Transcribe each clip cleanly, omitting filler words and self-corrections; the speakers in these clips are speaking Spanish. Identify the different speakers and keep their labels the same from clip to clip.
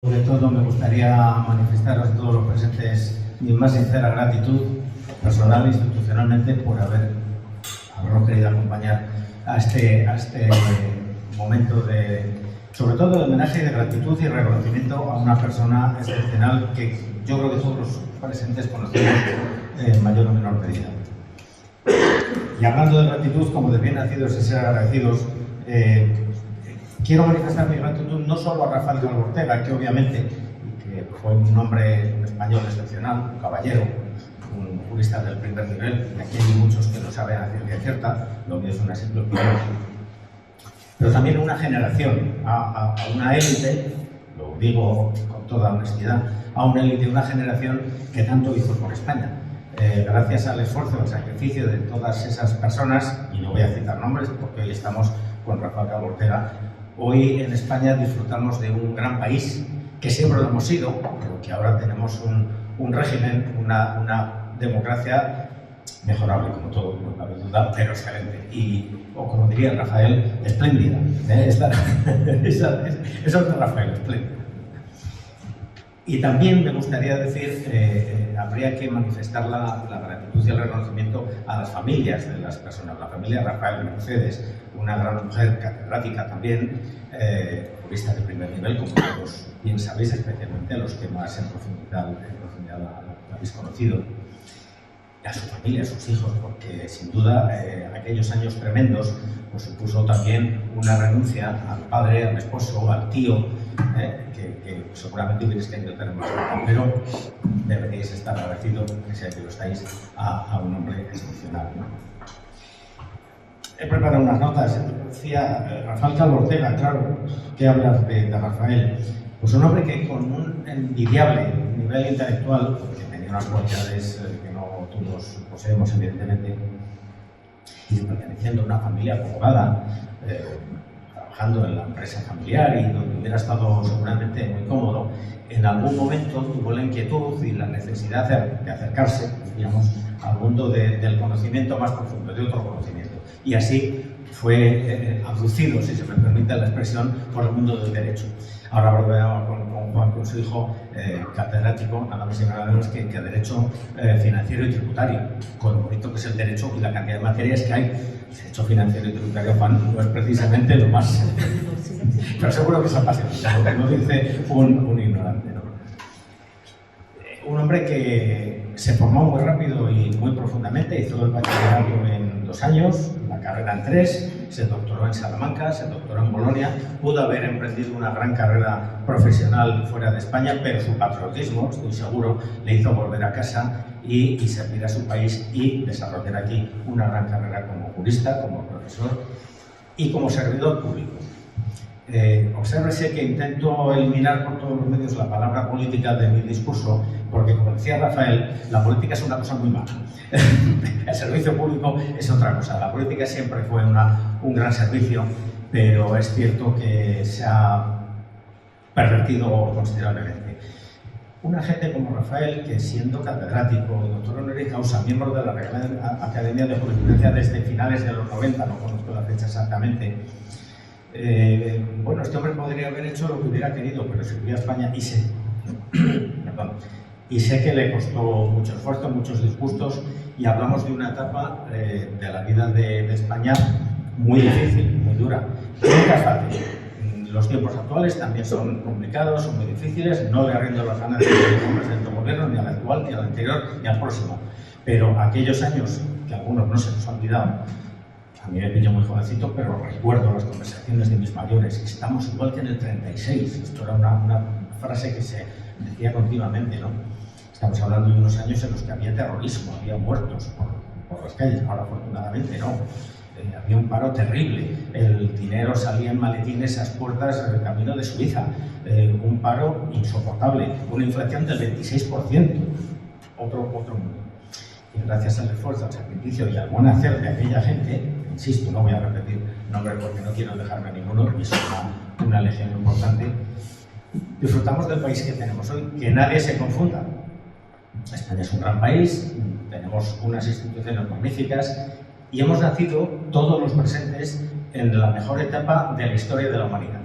Speaker 1: Sobre todo me gustaría manifestaros a todos los presentes mi más sincera gratitud, personal e institucionalmente, por habernos querido acompañar a este momento sobre todo de homenaje, de gratitud y reconocimiento a una persona excepcional que yo creo que todos los presentes conocemos en mayor o menor medida. Y hablando de gratitud, como de bien nacidos y ser agradecidos, quiero manifestar mi gratitud no solo a Rafael Calvo Ortega, que obviamente que fue un hombre español excepcional, un caballero, un jurista del primer nivel, y aquí hay muchos que lo saben a ciencia cierta, lo que es una simple opinión, pero también una generación, a una élite, lo digo con toda honestidad, a una élite, una generación que tanto hizo por España. Gracias al esfuerzo, al sacrificio de todas esas personas, y no voy a citar nombres porque hoy estamos con Rafael Calvo Ortega, hoy en España disfrutamos de un gran país, que siempre lo hemos sido, pero que ahora tenemos un régimen, una democracia mejorable, como todo, no cabe duda, pero excelente. O como diría Rafael, espléndida. Esa es de Rafael, espléndida. Y también me gustaría decir, habría que manifestar la gratitud y el reconocimiento a las familias de las personas. La familia Rafael Mercedes, una gran mujer catedrática también, jurista de primer nivel, como todos bien sabéis, especialmente los que más en profundidad la habéis conocido. A su familia, a sus hijos, porque sin duda aquellos años tremendos pues supuso también una renuncia al padre, al esposo, al tío, que seguramente hubierais querido tener más cerca, pero deberíais estar agradecidos, que sea que lo estáis, a un hombre excepcional, ¿no? He preparado unas notas. Decía Rafael Calvo Ortega, claro, ¿qué hablas de Rafael? Pues un hombre que con un envidiable nivel intelectual, porque tenía unas cualidades que no todos poseemos, evidentemente, y perteneciendo a una familia acomodada, trabajando en la empresa familiar y donde hubiera estado seguramente muy cómodo, en algún momento tuvo la inquietud y la necesidad de acercarse, digamos, al mundo del conocimiento más profundo, de otro conocimiento. Y así fue abducido, si se me permite la expresión, por el mundo del derecho. Ahora volveremos con Juan, con su hijo, catedrático, nada más y nada menos que derecho financiero y tributario, con lo bonito que es el derecho y la cantidad de materias que hay. El derecho financiero y tributario, Juan, no es precisamente lo más... pero seguro que es apasionante, como dice un ignorante, ¿no? Un hombre que se formó muy rápido y muy profundamente, hizo el bachillerato en 2 años, la carrera en 3, se doctoró en Salamanca, se doctoró en Bolonia, pudo haber emprendido una gran carrera profesional fuera de España, pero su patriotismo, estoy seguro, le hizo volver a casa y servir a su país y desarrollar aquí una gran carrera como jurista, como profesor y como servidor público. Obsérvese que intento eliminar por todos los medios la palabra política de mi discurso, porque, como decía Rafael, la política es una cosa muy mala. El servicio público es otra cosa. La política siempre fue un gran servicio, pero es cierto que se ha pervertido considerablemente. Una gente como Rafael, que siendo catedrático, doctor honoris causa, miembro de la Real Academia de Jurisprudencia desde finales de los 90, no conozco la fecha exactamente, bueno, este hombre podría haber hecho lo que hubiera querido, pero sirvió a España y sé que le costó mucho esfuerzo, muchos disgustos, y hablamos de una etapa de la vida de España muy difícil, muy dura. Nunca es fácil. Los tiempos actuales también son complicados, son muy difíciles, no le rindo las ganas de ningún presidente del gobierno, ni al actual, ni al anterior, ni al próximo. Pero aquellos años, que a algunos no se nos han olvidado, a mí me pilló muy jovencito, pero recuerdo las conversaciones de mis mayores. Estamos igual que en el 36. Esto era una frase que se decía continuamente, ¿no? Estamos hablando de unos años en los que había terrorismo, había muertos por las calles. Ahora, afortunadamente, no. Había un paro terrible. El dinero salía en maletines a las puertas del camino de Suiza. Un paro insoportable. Una inflación del 26%. Otro mundo. Y gracias al esfuerzo, al sacrificio y al buen hacer de aquella gente, insisto, no voy a repetir nombres porque no quiero dejarme a ninguno, y es una legión importante, disfrutamos del país que tenemos hoy. Que nadie se confunda. España es un gran país, tenemos unas instituciones magníficas y hemos nacido todos los presentes en la mejor etapa de la historia de la humanidad.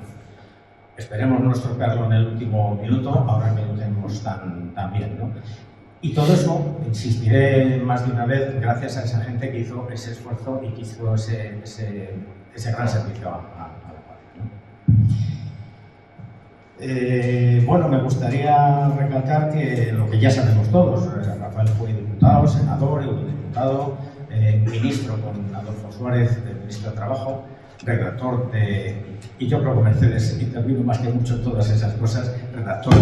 Speaker 1: esperemos no estropearlo en el último minuto, ahora que lo tenemos tan bien, ¿no? Y todo eso, insistiré más de una vez, gracias a esa gente que hizo ese esfuerzo y que hizo ese gran servicio a la patria, ¿no? Bueno, me gustaría recalcar que lo que ya sabemos todos, Rafael fue diputado, senador, eurodiputado, ministro con Adolfo Suárez, ministro de Trabajo, redactor y yo creo que Mercedes intervino más que mucho en todas esas cosas, redactor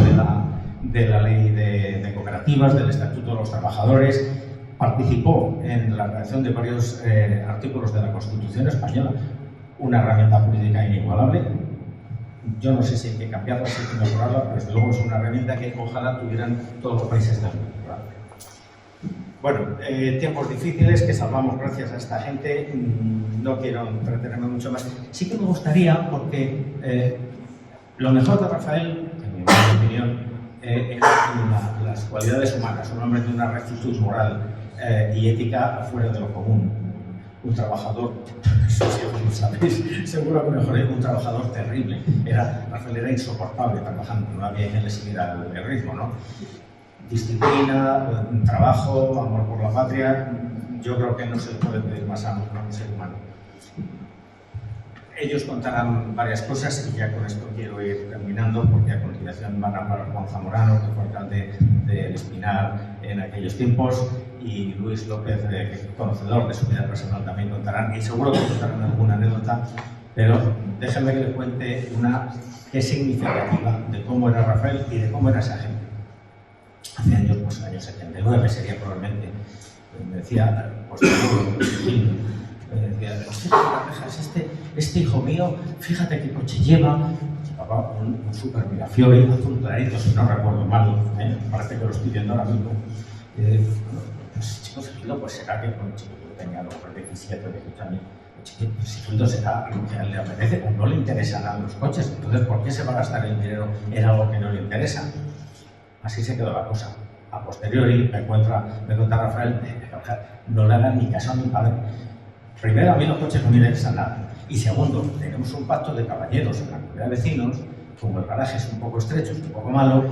Speaker 1: de la ley de cooperativas, del Estatuto de los Trabajadores, participó en la redacción de varios artículos de la Constitución Española, una herramienta jurídica inigualable. Yo no sé si hay que cambiarla, si hay que mejorarla, pero desde luego es una herramienta que ojalá tuvieran todos los países del mundo. Bueno, tiempos difíciles que salvamos gracias a esta gente, no quiero entretenerme mucho más. Sí que me gustaría, porque lo mejor de Rafael, en mi opinión, eran las cualidades humanas, un hombre de una rectitud moral y ética fuera de lo común. Un trabajador, eso sí lo sabéis, seguro que mejor, un trabajador terrible. Rafael era insoportable trabajando, no había quien le siguiera el ritmo, ¿no? Disciplina, trabajo, amor por la patria, yo creo que no se le puede pedir más a un ser humano. Ellos contarán varias cosas y ya con esto quiero ir terminando, porque a continuación van a hablar Juan Zamorano, que fue alcalde del Espinar en aquellos tiempos, y Luis López, conocedor de su vida personal, también contarán, y seguro que contarán alguna anécdota, pero déjenme que les cuente una que es significativa de cómo era Rafael y de cómo era esa gente. Hace años, pues en el año 79 sería probablemente, me decía, pues me decía, este hijo mío, fíjate qué coche llevaba un Super Mirafiori azul clarito, si no recuerdo mal, parece que lo estoy viendo ahora mismo. Pues chico, Sigildo, pues será que con chico yo tenía a lo mejor 17 o 18 años, Sigildo será lo que a él le apetece, o no le interesan nada los coches, entonces ¿por qué se va a gastar el dinero en algo que no le interesa? Así se quedó la cosa. A posteriori me cuenta Rafael, no le hagan ni caso a mi padre. Primero, a mí los coches no me interesan nada. Y segundo, tenemos un pacto de caballeros en la comunidad de vecinos, como el garaje es un poco estrecho, es un poco malo,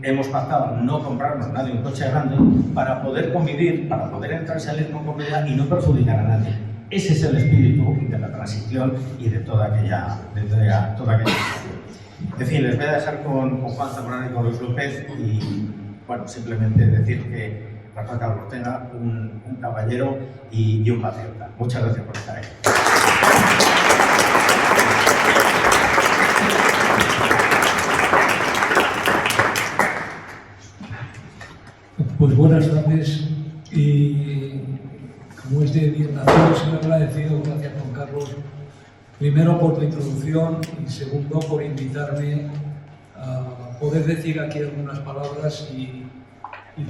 Speaker 1: hemos pactado no comprarnos nadie un coche grande para poder convivir, para poder entrar y salir con comodidad y no perjudicar a nadie. Ese es el espíritu de la transición y de toda aquella En fin, les voy a dejar con Juan Zamorano y con Luis López y, bueno, simplemente decir que Rafael Calvo Ortega, un caballero y un patriota. Muchas gracias por estar aquí.
Speaker 2: Pues buenas tardes y como es de bien nacido, soy agradecido, gracias Juan Carlos, primero por tu introducción y segundo por invitarme a poder decir aquí algunas palabras y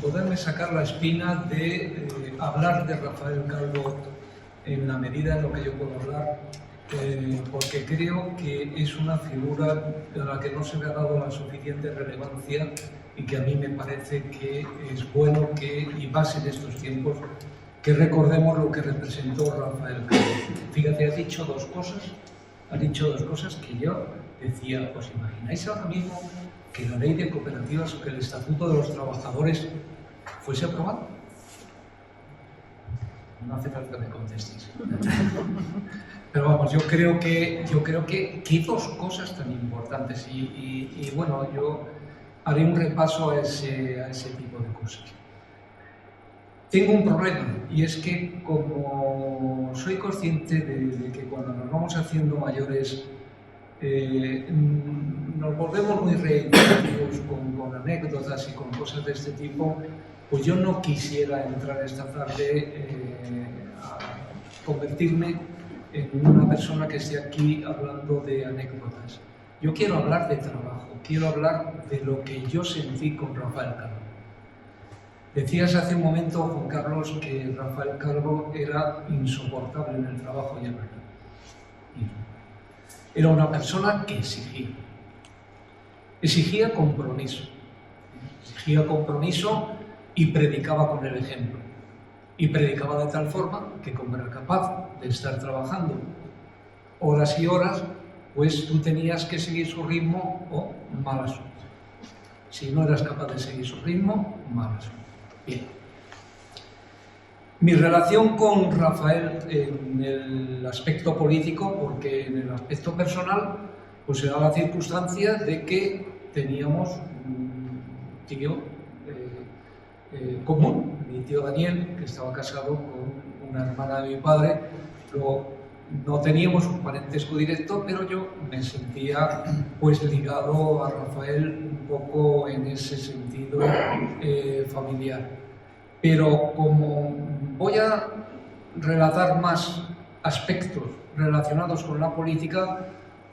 Speaker 2: poderme sacar la espina de hablar de Rafael Calvo en la medida en lo que yo puedo hablar, porque creo que es una figura a la que no se le ha dado la suficiente relevancia y que a mí me parece que es bueno que, y más en estos tiempos, que recordemos lo que representó Rafael Calvo. Fíjate, has dicho dos cosas que yo decía, ¿os imagináis ahora mismo que la ley de cooperativas o que el Estatuto de los Trabajadores fuese aprobado? No hace falta que me contestéis. Pero vamos, yo creo que dos cosas tan importantes y bueno, yo haré un repaso a ese tipo de cosas. Tengo un problema y es que como soy consciente de que cuando nos vamos haciendo mayores nos volvemos muy reiterativos con anécdotas y con cosas de este tipo, pues yo no quisiera entrar esta tarde a convertirme en una persona que esté aquí hablando de anécdotas. Yo quiero hablar de trabajo, quiero hablar de lo que yo sentí con Rafael Calvo. Decías hace un momento, Juan Carlos, que Rafael Calvo era insoportable en el trabajo y en la vida. Era una persona que exigía compromiso y predicaba con el ejemplo. Y predicaba de tal forma que como era capaz de estar trabajando horas y horas, pues tú tenías que seguir su ritmo o mala suerte. Si no eras capaz de seguir su ritmo, mala suerte. Bien. Mi relación con Rafael en el aspecto político, porque en el aspecto personal, pues se da la circunstancia de que teníamos un tío común, mi tío Daniel, que estaba casado con una hermana de mi padre. Luego, no teníamos un parentesco directo, pero yo me sentía pues ligado a Rafael un poco en ese sentido familiar. Pero como voy a relatar más aspectos relacionados con la política,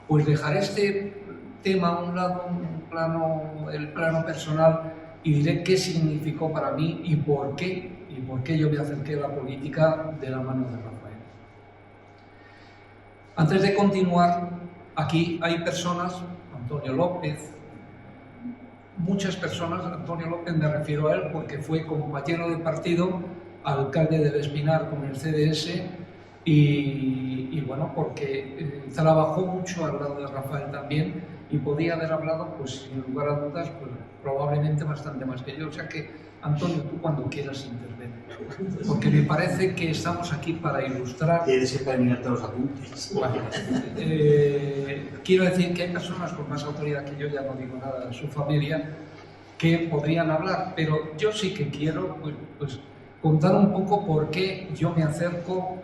Speaker 2: pues dejaré este tema a un lado, el plano personal, y diré qué significó para mí y por qué yo me acerqué a la política de la mano de Rafael. Antes de continuar, aquí hay personas, Antonio López, muchas personas, Antonio López me refiero a él porque fue compañero de partido, alcalde del Espinar con el CDS y bueno, porque trabajó mucho al lado de Rafael también y podía haber hablado, pues sin lugar a dudas, pues, probablemente bastante más que yo. O sea que, Antonio, tú cuando quieras intervenir, porque me parece que estamos aquí para ilustrar.
Speaker 3: Tienes que mirarte los apuntes.
Speaker 2: Bueno, quiero decir que hay personas con más autoridad que yo, ya no digo nada de su familia, que podrían hablar, pero yo sí que quiero pues contar un poco por qué yo me acerco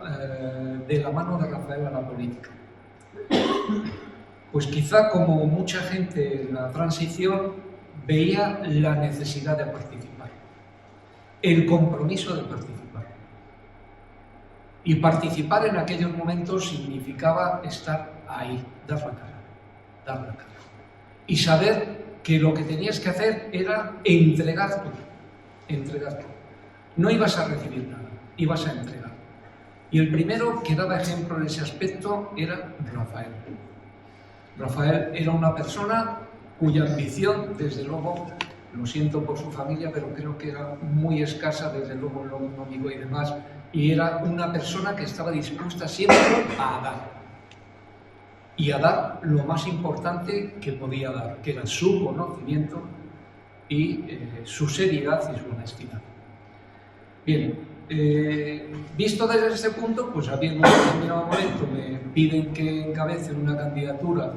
Speaker 2: de la mano de Rafael a la política. Pues quizá como mucha gente en la transición veía la necesidad de participar, el compromiso de participar. Y participar en aquellos momentos significaba estar ahí, dar la cara. Y saber que lo que tenías que hacer era entregar todo. No ibas a recibir nada, ibas a entregar. Y el primero que daba ejemplo en ese aspecto era Rafael. Rafael era una persona cuya ambición, desde luego, lo siento por su familia, pero creo que era muy escasa, desde luego en lo económico y demás, y era una persona que estaba dispuesta siempre a dar. Y a dar lo más importante que podía dar, que era su conocimiento y su seriedad y su honestidad. Bien, visto desde ese punto, pues habiendo en un determinado momento me piden que encabece una candidatura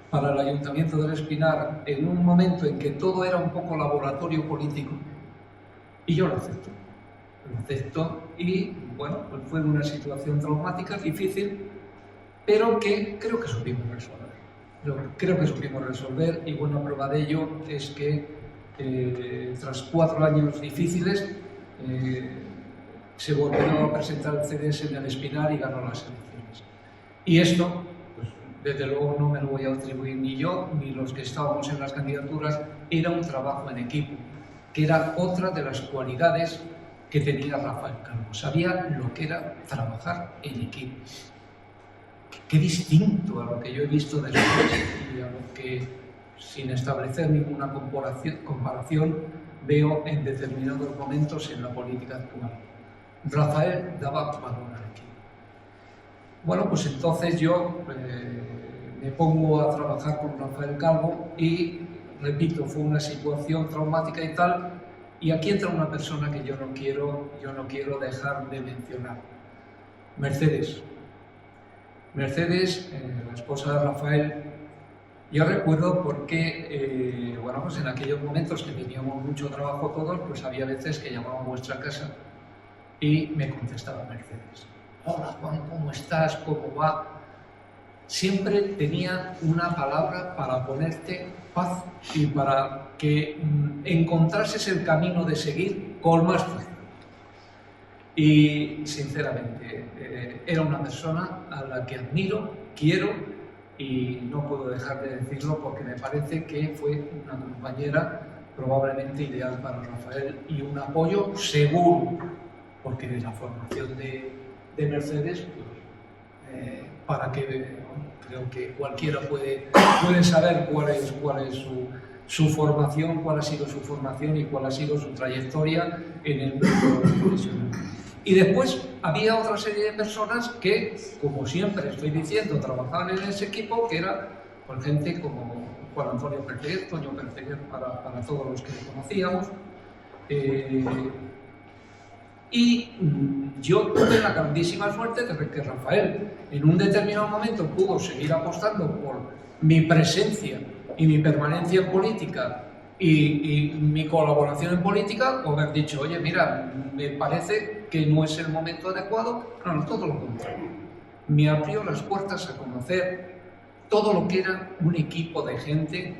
Speaker 2: para el Ayuntamiento del Espinar en un momento en que todo era un poco laboratorio político, y yo lo acepto y bueno, pues fue una situación traumática, difícil, pero que creo que supimos resolver. Y buena prueba de ello es que tras 4 años difíciles se volvió a presentar el CDS en el Espinar y ganó las elecciones. Y esto, pues, desde luego no me lo voy a atribuir ni yo ni los que estábamos en las candidaturas, era un trabajo en equipo, que era otra de las cualidades que tenía Rafael Calvo. Sabía lo que era trabajar en equipo. Qué distinto a lo que yo he visto después y a lo que, sin establecer ninguna comparación, veo en determinados momentos en la política actual. Rafael daba valor al equipo. Bueno, pues entonces yo me pongo a trabajar con Rafael Calvo y, repito, fue una situación traumática y tal, y aquí entra una persona que yo no quiero dejar de mencionar. Mercedes, la esposa de Rafael. Yo recuerdo porque, bueno, pues en aquellos momentos que teníamos mucho trabajo todos, pues había veces que llamaba a vuestra casa y me contestaba Mercedes. Hola Juan, ¿cómo estás? ¿Cómo va? Siempre tenía una palabra para ponerte paz y para que encontrases el camino de seguir con más fuerza. Y sinceramente, era una persona a la que admiro, quiero, y no puedo dejar de decirlo porque me parece que fue una compañera probablemente ideal para Rafael y un apoyo seguro, porque de la formación de Mercedes, pues, para que creo que cualquiera puede saber cuál es su formación, cuál ha sido su formación y cuál ha sido su trayectoria en el mundo profesional. Y después había otra serie de personas que, como siempre estoy diciendo, trabajaban en ese equipo, que era pues, gente como Juan Antonio Pérez, Toño Pérez, para todos los que le conocíamos. Y yo tuve la grandísima suerte de que Rafael en un determinado momento pudo seguir apostando por mi presencia y mi permanencia en política y mi colaboración en política, o haber dicho, oye, mira, me parece que no es el momento adecuado. No, todo lo contrario. Me abrió las puertas a conocer todo lo que era un equipo de gente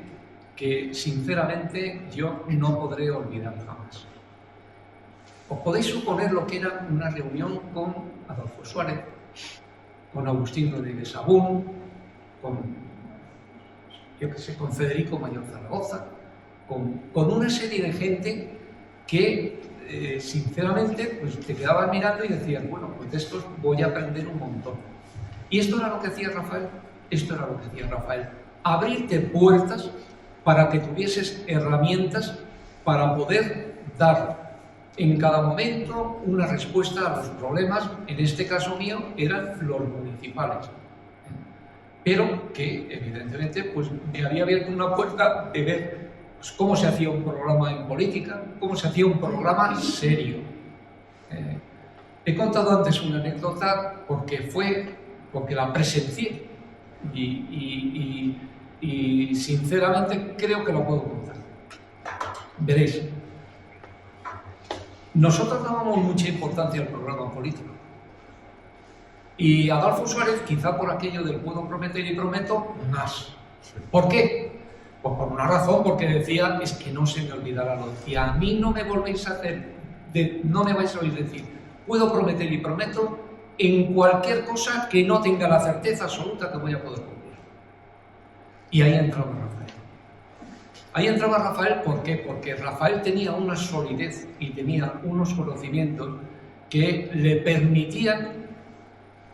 Speaker 2: que, sinceramente, yo no podré olvidar jamás. Os podéis suponer lo que era una reunión con Adolfo Suárez, con Agustín Rodríguez Sagún, con Federico Mayor Zaragoza, con una serie de gente que, sinceramente, pues te quedabas mirando y decías, bueno, pues de estos voy a aprender un montón. Y esto era lo que hacía Rafael, abrirte puertas para que tuvieses herramientas para poder dar en cada momento una respuesta a los problemas, en este caso mío, eran los municipales. Pero que, evidentemente, pues me había abierto una puerta de ver pues, cómo se hacía un programa en política, cómo se hacía un programa serio. He contado antes una anécdota porque la presencié y sinceramente creo que la puedo contar. Veréis. Nosotros dábamos mucha importancia al programa político. Y Adolfo Suárez, quizá por aquello del puedo prometer y prometo, más. ¿Por qué? Pues por una razón, porque decía, es que no se me olvidará, lo decía, a mí no me volvéis a hacer, no me vais a oír decir, puedo prometer y prometo en cualquier cosa que no tenga la certeza absoluta que voy a poder cumplir. Y ahí entraba Rafael. Ahí entraba Rafael, ¿por qué? Porque Rafael tenía una solidez y tenía unos conocimientos que le permitían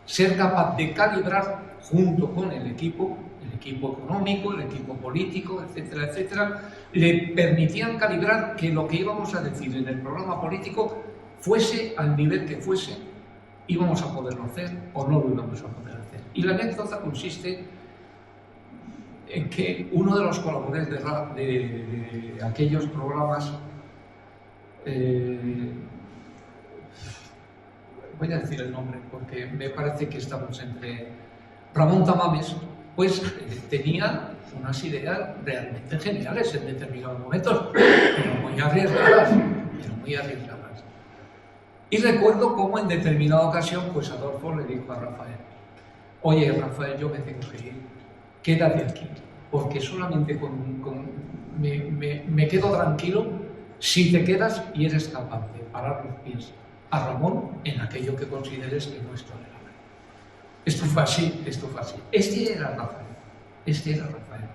Speaker 2: ser capaz de calibrar junto con el equipo económico, el equipo político, etcétera, etcétera, le permitían calibrar que lo que íbamos a decir en el programa político fuese al nivel que fuese, íbamos a poderlo hacer o no lo íbamos a poder hacer. Y la anécdota consiste en que uno de los colaboradores de aquellos programas, voy a decir el nombre porque me parece que estamos entre Ramón Tamames, pues tenía unas ideas realmente geniales en determinados momentos, pero muy arriesgadas. Y recuerdo cómo en determinada ocasión, pues Adolfo le dijo a Rafael, oye Rafael, yo me tengo que ir, quédate aquí, porque solamente me quedo tranquilo si te quedas y eres capaz de parar los pies a Ramón en aquello que consideres que no es tolerable. Esto fue así. Este era Rafael.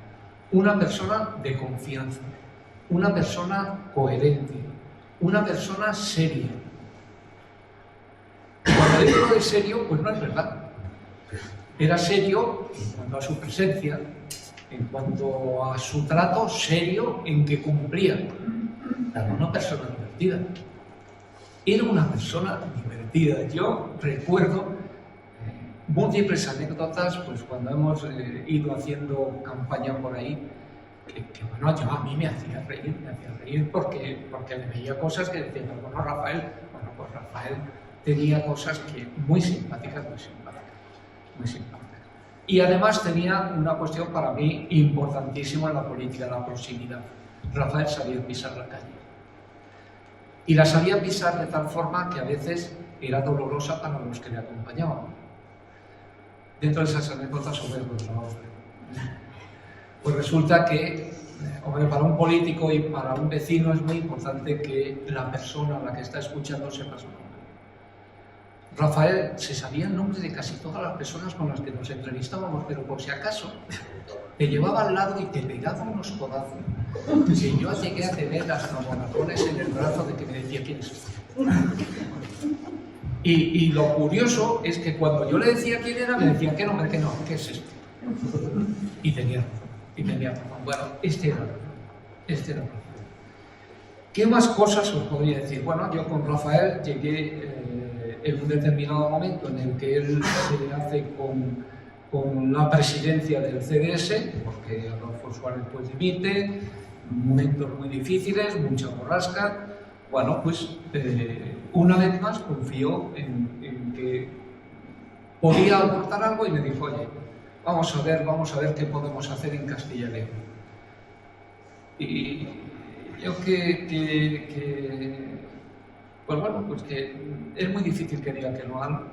Speaker 2: Una persona de confianza, una persona coherente, una persona seria. Cuando digo de serio, pues no es verdad. Era serio en cuanto a su presencia, en cuanto a su trato serio en que cumplía. Era una persona divertida. Era una persona divertida. Yo recuerdo múltiples anécdotas, pues cuando hemos ido haciendo campaña por ahí, que bueno, a mí me hacía reír porque le veía cosas que decía, bueno, Rafael tenía cosas que muy simpáticas. Y además tenía una cuestión para mí importantísima en la política, la proximidad. Rafael sabía pisar la calle. Y la sabía pisar de tal forma que a veces era dolorosa para los que le acompañaban. Dentro de esas anécdotas, pues resulta que, para un político y para un vecino es muy importante que la persona a la que está escuchando sepa su nombre. Rafael se sabía el nombre de casi todas las personas con las que nos entrevistábamos, pero por si acaso te llevaba al lado y te pegaba unos codazos. Si yo llegué a tener hasta moratones en el brazo de que me decía quién es usted. Y lo curioso es que cuando yo le decía quién era, me decía, ¿qué nombre? ¿Qué no? ¿Qué es esto? Y tenía razón. Bueno, este era Rafael. ¿Qué más cosas os podría decir? Bueno, yo con Rafael llegué en un determinado momento en el que él se hace con la presidencia del CDS, porque Adolfo Suárez pues dimite, momentos muy difíciles, mucha borrasca. Bueno, pues una vez más confió en que podía aportar algo y me dijo, oye, vamos a ver qué podemos hacer en Castilla y León. Y yo pues bueno, pues que es muy difícil que diga que no haga,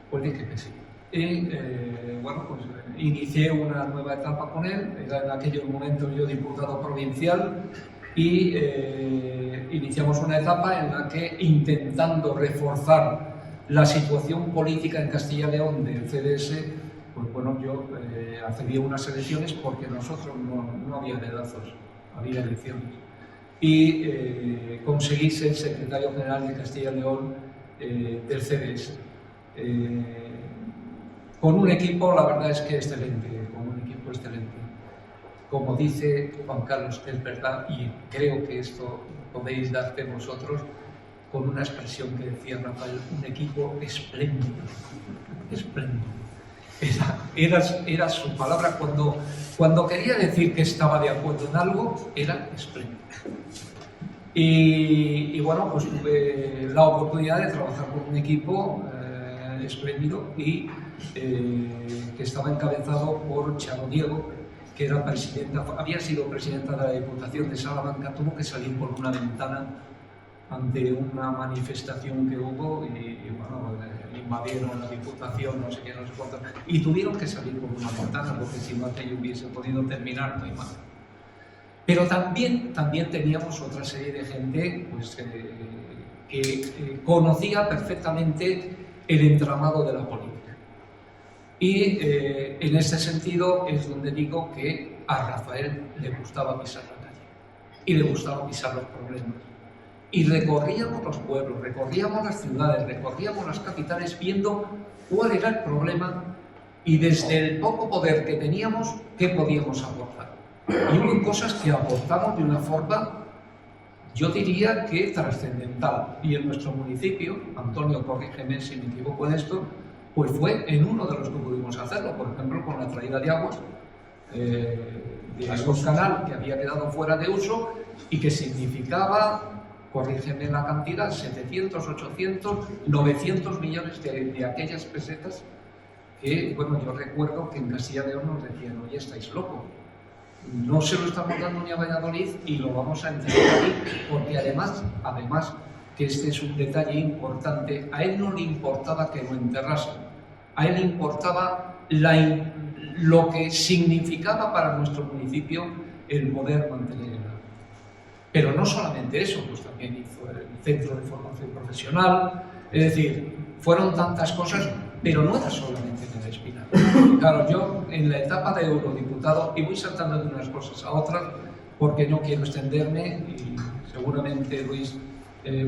Speaker 2: pues dije que sí. Y bueno, pues inicié una nueva etapa con él. Era en aquellos momentos yo diputado provincial y iniciamos una etapa en la que, intentando reforzar la situación política en Castilla y León del CDS, pues bueno, yo accedí a unas elecciones porque nosotros no había dedazos, había elecciones. Y conseguí ser secretario general de Castilla y León del CDS. Con un equipo, la verdad es que excelente, con un equipo excelente. Como dice Juan Carlos, es verdad, y creo que esto podéis darte vosotros, con una expresión que decía Rafael, un equipo espléndido, espléndido. Era su palabra cuando quería decir que estaba de acuerdo en algo, era espléndido. Y bueno, pues tuve la oportunidad de trabajar con un equipo espléndido y que estaba encabezado por Charo Diego, que era había sido presidenta de la Diputación de Salamanca. Tuvo que salir por una ventana ante una manifestación que hubo y bueno, invadieron la Diputación, no sé qué, no sé cuánto, y tuvieron que salir por una ventana porque si no aquello hubiese podido terminar muy mal. Pero también teníamos otra serie de gente pues, que conocía perfectamente el entramado de la política. Y en ese sentido es donde digo que a Rafael le gustaba pisar la calle y le gustaba pisar los problemas. Y recorríamos los pueblos, recorríamos las ciudades, recorríamos las capitales viendo cuál era el problema y desde el poco poder que teníamos, qué podíamos aportar. Y hubo cosas que aportamos de una forma, yo diría que trascendental. Y en nuestro municipio, Antonio, corrígeme si me equivoco en esto, pues fue en uno de los que pudimos hacerlo, por ejemplo, con la traída de aguas de un canal que había quedado fuera de uso y que significaba, corrígeme la cantidad, 700, 800, 900 millones de aquellas pesetas que, bueno, yo recuerdo que en Castilla y León nos decían, oye, estáis locos, no se lo estamos dando ni a Valladolid y lo vamos a entregar aquí, porque además, que este es un detalle importante, a él no le importaba que lo enterrasen, a él le importaba lo que significaba para nuestro municipio el poder mantener el agua. Pero no solamente eso, pues también hizo el Centro de Formación Profesional, es decir, fueron tantas cosas, pero no era solamente en el Espinar. Claro, yo en la etapa de eurodiputado, y voy saltando de unas cosas a otras, porque no quiero extenderme, y seguramente Luis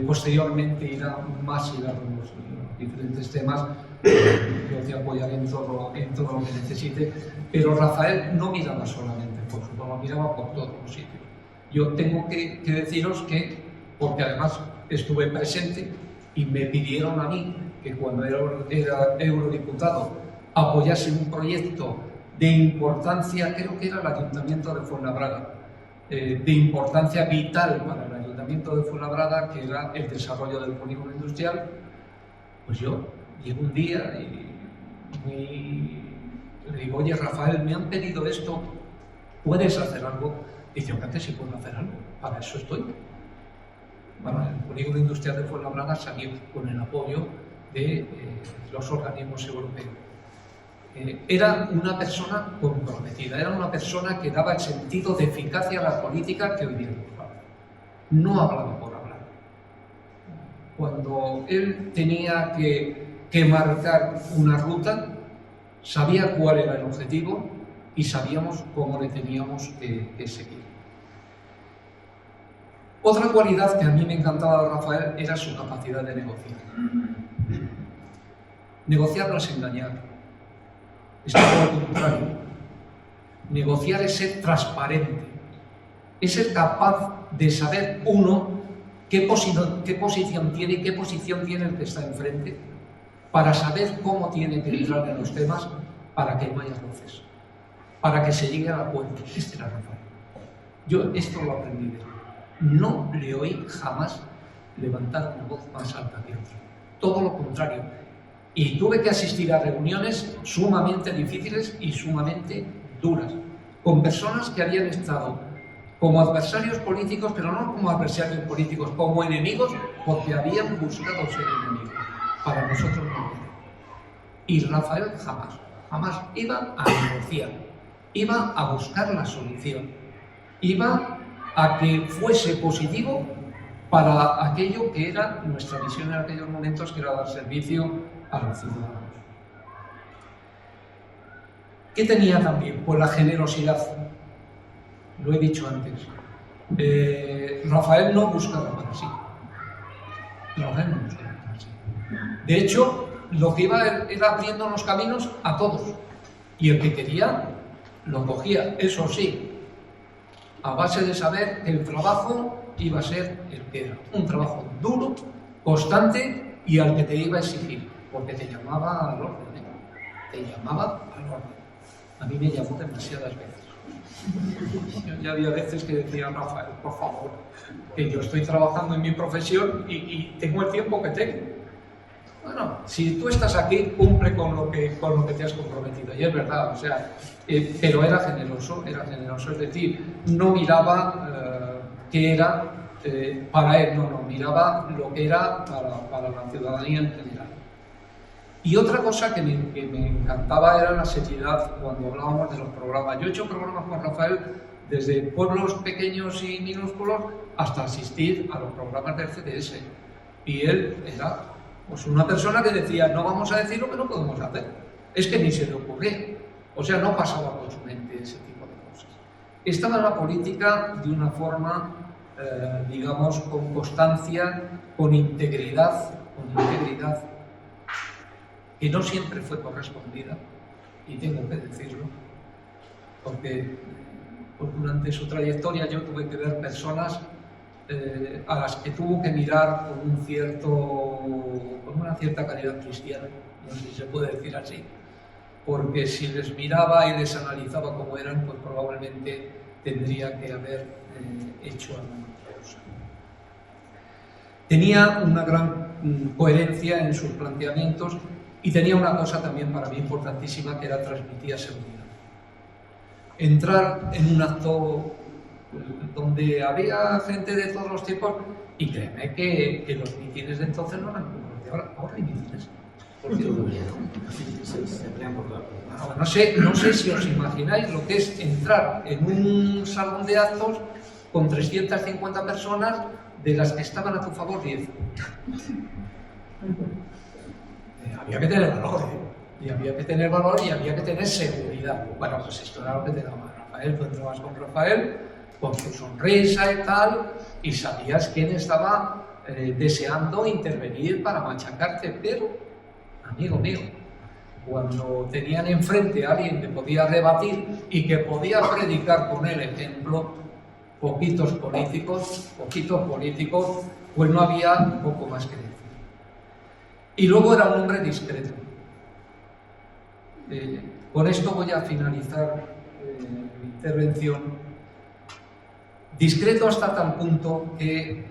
Speaker 2: posteriormente irá más a los diferentes temas, yo te apoyaré en todo lo que necesite, pero Rafael no miraba solamente por su pueblo, miraba por todos los sitios. Yo tengo que deciros que, porque además estuve presente y me pidieron a mí que cuando era eurodiputado apoyase un proyecto de importancia, creo que era el Ayuntamiento de Fuenlabrada, de importancia vital para el Ayuntamiento de Fuenlabrada, que era el desarrollo del polígono industrial, pues yo llego un día y le digo, oye Rafael, me han pedido esto, ¿puedes hacer algo? Dice, hombre, si puedo hacer algo, para eso estoy. Bueno, el polígono industrial de Fuenlabrada salió con el apoyo de los organismos europeos. Era una persona comprometida, era una persona que daba el sentido de eficacia a la política que hoy día nos falta. No hablaba por hablar. Cuando él tenía que marcar una ruta, sabía cuál era el objetivo y sabíamos cómo le teníamos que seguir. Otra cualidad que a mí me encantaba de Rafael era su capacidad de negociar. Negociar no es engañar, es todo lo contrario. Negociar es ser transparente, es ser capaz de saber, uno,
Speaker 4: qué posición tiene el que está enfrente, para saber cómo tiene que entrar en los temas para que no haya roces, para que se llegue al acuerdo. Este era Rafael. Yo esto lo aprendí de él. No le oí jamás levantar una voz más alta que otro. Todo lo contrario. Y tuve que asistir a reuniones sumamente difíciles y sumamente duras, con personas que habían estado como adversarios políticos, pero no como adversarios políticos, como enemigos, porque habían buscado ser enemigos. Para nosotros no. Y Rafael jamás iba a negociar, iba a buscar la solución, iba a que fuese positivo para aquello que era nuestra misión en aquellos momentos, que era dar servicio a los ciudadanos. ¿Qué tenía también? Pues la generosidad. Lo he dicho antes. Rafael no buscaba para sí. Rafael no buscaba para sí. De hecho, lo que iba era abriendo los caminos a todos. Y el que quería, lo cogía. Eso sí, a base de saber que el trabajo iba a ser el que era. Un trabajo duro, constante y al que te iba a exigir. Porque te llamaba al orden. Te llamaba al orden. A mí me llamó demasiadas veces. Yo ya había veces que decía, Rafael, por favor, que yo estoy trabajando en mi profesión y tengo el tiempo que tengo. Bueno, si tú estás aquí, cumple con lo que te has comprometido. Y es verdad, o sea, pero era generoso, es decir, no miraba qué era para él, no, miraba lo que era para la ciudadanía en general. Y otra cosa que me encantaba era la seriedad cuando hablábamos de los programas. Yo he hecho programas con Rafael desde pueblos pequeños y minúsculos hasta asistir a los programas del CDS. Y él era pues una persona que decía, no vamos a decir lo que no podemos hacer. Es que ni se le ocurría. O sea, no pasaba por su mente ese tipo de cosas. Estaba en la política de una forma, digamos, con constancia, con integridad, que no siempre fue correspondida, y tengo que decirlo, porque durante su trayectoria yo tuve que ver personas a las que tuvo que mirar con una cierta calidad cristiana, no sé si se puede decir así, porque si les miraba y les analizaba como eran, pues probablemente tendría que haber hecho alguna otra cosa. Tenía una gran coherencia en sus planteamientos y tenía una cosa también para mí importantísima, que era transmitía seguridad. Entrar en un acto donde había gente de todos los tipos, y créeme que los mítines de entonces no eran como los de ahora. Ahora hay mítines. No sé si os imagináis lo que es entrar en un salón de actos con 350 personas, de las que estaban a tu favor 10. Había que tener valor, y había que tener valor y había que tener seguridad. Bueno, pues esto era lo que te daba Rafael. Tú entrabas con Rafael, con su sonrisa y tal, y sabías quién estaba deseando intervenir para machacarte. Pero, amigo mío, cuando tenían enfrente a alguien que podía rebatir y que podía predicar con el ejemplo, poquitos políticos, pues no había poco más que decir. Y luego era un hombre discreto. Con esto voy a finalizar mi intervención. Discreto hasta tal punto que,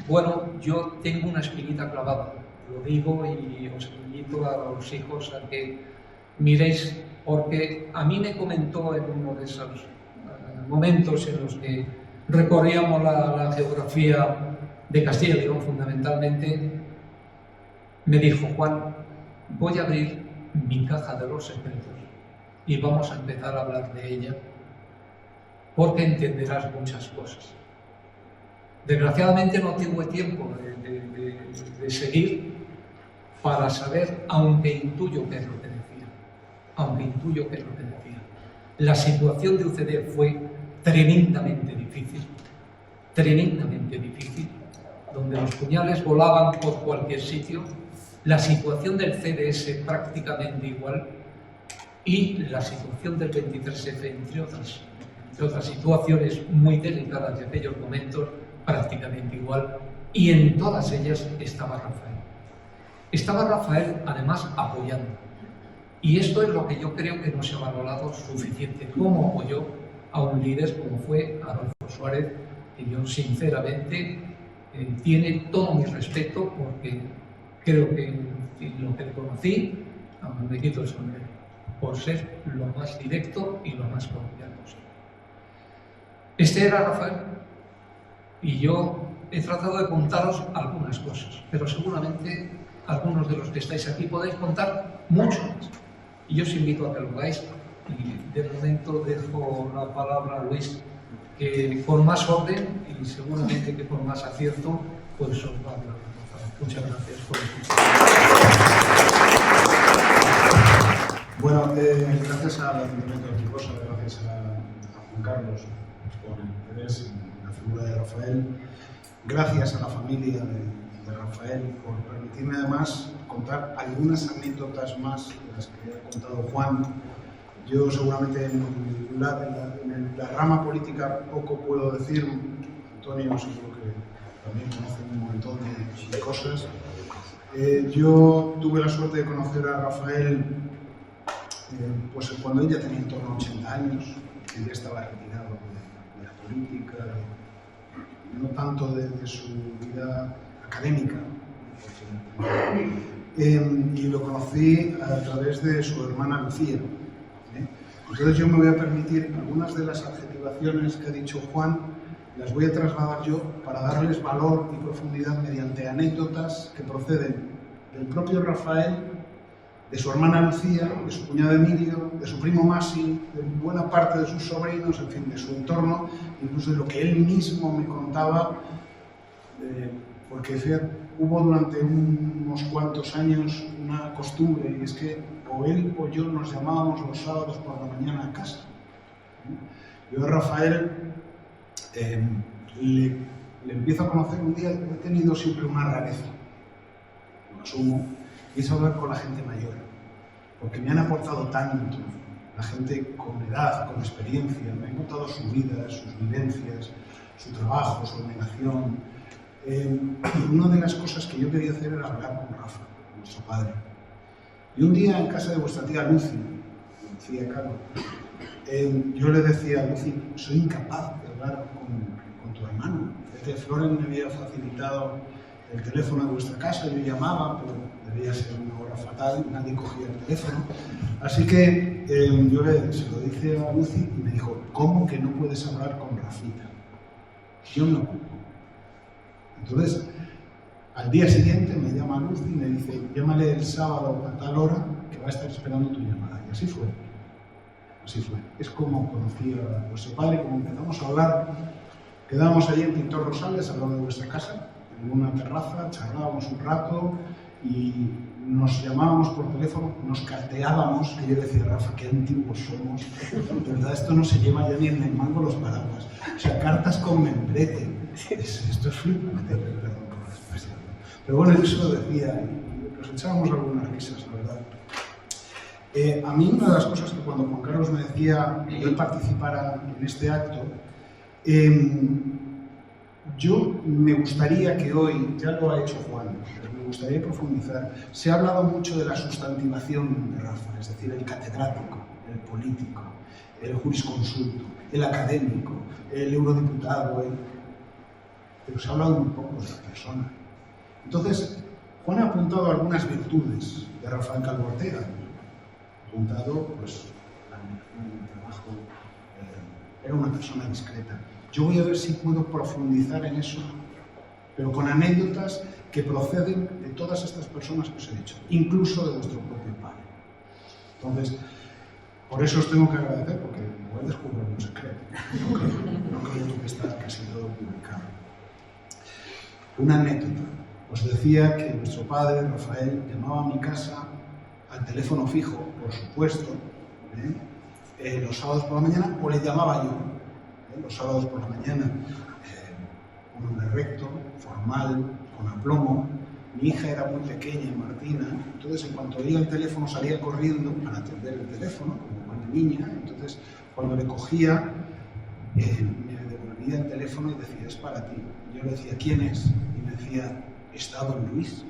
Speaker 4: bueno, yo tengo una espinita clavada. Lo digo y os invito a los hijos a que miréis, porque a mí me comentó en uno de esos momentos en los que recorríamos la geografía de Castilla y León fundamentalmente, me dijo, Juan, voy a abrir mi caja de los secretos y vamos a empezar a hablar de ella, porque entenderás muchas cosas. Desgraciadamente no tuve tiempo de seguir para saber, aunque intuyo qué es lo que decía. La situación de UCD fue tremendamente difícil, donde los puñales volaban por cualquier sitio. La situación del CDS prácticamente igual, y la situación del 23F, entre otras situaciones muy delicadas de aquellos momentos, prácticamente igual, y en todas ellas estaba Rafael. Estaba Rafael, además, apoyando. Y esto es lo que yo creo que no se ha valorado suficiente. Cómo apoyó a un líder como fue Adolfo Suárez, que yo sinceramente tiene todo mi respeto, porque creo que lo que le conocí, me quito el sombrero, por ser lo más directo y lo más cordial posible. Este era Rafael, y yo he tratado de contaros algunas cosas, pero seguramente algunos de los que estáis aquí podéis contar mucho más. Y yo os invito a que lo hagáis, y de momento dejo la palabra a Luis, que con más orden y seguramente que con más acierto, pues os va a hablar. Muchas gracias por escuchar.
Speaker 5: Bueno, gracias al Ayuntamiento de Ortigosa, gracias a Juan Carlos por el interés en la figura de Rafael, gracias a la familia de Rafael por permitirme además contar algunas anécdotas más de las que ha contado Juan. Yo seguramente en la rama política poco puedo decir. Antonio seguro que también conoce un montón de cosas. Yo tuve la suerte de conocer a Rafael pues cuando ella tenía en torno a 80 años, que ya estaba retirado de la política, no tanto de su vida académica, y lo conocí a través de su hermana Lucía. Entonces yo me voy a permitir algunas de las adjetivaciones que ha dicho Juan, las voy a trasladar yo para darles valor y profundidad mediante anécdotas que proceden del propio Rafael, de su hermana Lucía, de su cuñado Emilio, de su primo Masi, de buena parte de sus sobrinos, en fin, de su entorno, incluso de lo que él mismo me contaba, porque fíjate, hubo durante unos cuantos años una costumbre, y es que o él o yo nos llamábamos los sábados por la mañana a casa. Yo a Rafael le empiezo a conocer un día, he tenido siempre una rareza, lo asumo, y es hablar con la gente mayor, porque me han aportado tanto, la gente con edad, con experiencia, me han contado su vida, sus vivencias, su trabajo, su abnegación. Una de las cosas que yo quería hacer era hablar con Rafa, nuestro padre. Y un día en casa de vuestra tía Lucy, Lucía Caro, yo le decía a Lucy, soy incapaz de hablar con tu hermano. Floren me había facilitado el teléfono de vuestra casa, yo llamaba, pero debía ser una hora fatal, nadie cogía el teléfono. Así que yo se lo dije a Lucy y me dijo, ¿cómo que no puedes hablar con Rafita? Yo me ocupo. Entonces, al día siguiente me llama Lucy y me dice, llámale el sábado a tal hora que va a estar esperando tu llamada. Y así fue. Así fue. Es como conocí a vuestro padre, como empezamos a hablar. Quedábamos allí en Pintor Rosales, al lado de vuestra casa, en una terraza, charlábamos un rato y nos llamábamos por teléfono, nos carteábamos, y yo decía, Rafa, qué antiguos somos, de verdad esto no se lleva ya ni en el mango los paraguas, o sea, cartas con membrete, esto es flipante, perdón por la expresión. Pero bueno, eso lo decía y nos echábamos algunas risas, la verdad. A mí una de las cosas que cuando Juan Carlos me decía que él participara en este acto, yo me gustaría que hoy, ya lo ha hecho Juan, pero me gustaría profundizar. Se ha hablado mucho de la sustantivación de Rafa, es decir, el catedrático, el político, el jurisconsulto, el académico, el eurodiputado, pero se ha hablado un poco de la persona. Entonces, Juan ha apuntado algunas virtudes de Rafael Calvo Ortega. Ha apuntado, pues, la admiración del trabajo, era una persona discreta. Yo voy a ver si puedo profundizar en eso, pero con anécdotas que proceden de todas estas personas que os he dicho, incluso de vuestro propio padre. Entonces, por eso os tengo que agradecer, porque igual descubro un secreto. No creo que está casi todo publicado. Una anécdota. Os decía que nuestro padre, Rafael, llamaba a mi casa al teléfono fijo, por supuesto, los sábados por la mañana, o le llamaba yo. Los sábados por la mañana, un hombre recto, formal, con aplomo. Mi hija era muy pequeña, Martina, entonces en cuanto oía el teléfono salía corriendo para atender el teléfono, como buena niña. Entonces cuando le cogía, veía el teléfono y decía, es para ti. Yo le decía, ¿quién es? Y me decía, ¿está don Luis?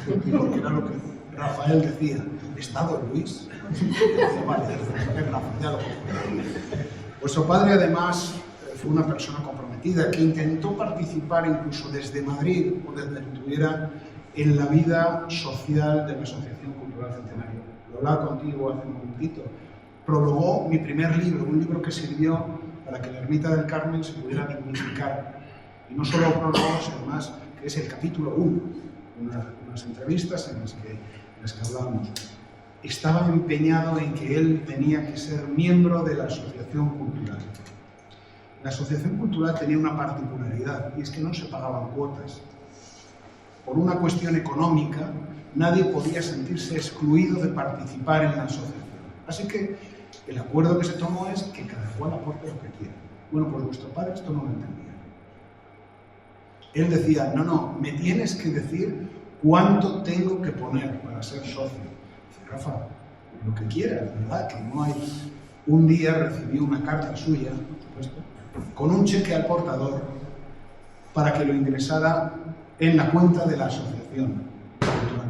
Speaker 5: Porque era lo que Rafael decía, ¿está don Luis? Y decía, vale, es Rafa, ya lo cojo. Vuestro padre además fue una persona comprometida que intentó participar incluso desde Madrid o desde donde estuviera en la vida social de la Asociación Cultural Centenario. Lo hablaba contigo hace un momentito. Prologó mi primer libro, un libro que sirvió para que la Ermita del Carmen se pudiera dignificar. Y no solo prologó, sino además que es el capítulo 1, unas entrevistas en las que hablábamos. Estaba empeñado en que él tenía que ser miembro de la Asociación Cultural. La Asociación Cultural tenía una particularidad, y es que no se pagaban cuotas. Por una cuestión económica, nadie podía sentirse excluido de participar en la asociación. Así que el acuerdo que se tomó es que cada cual aporte lo que quiera. Bueno, pues vuestro padre esto no lo entendía. Él decía, no, me tienes que decir cuánto tengo que poner para ser socio. Dice, Rafa, lo que quieras, ¿verdad? Que no hay... Un día recibí una carta suya, por supuesto, con un cheque al portador para que lo ingresara en la cuenta de la asociación.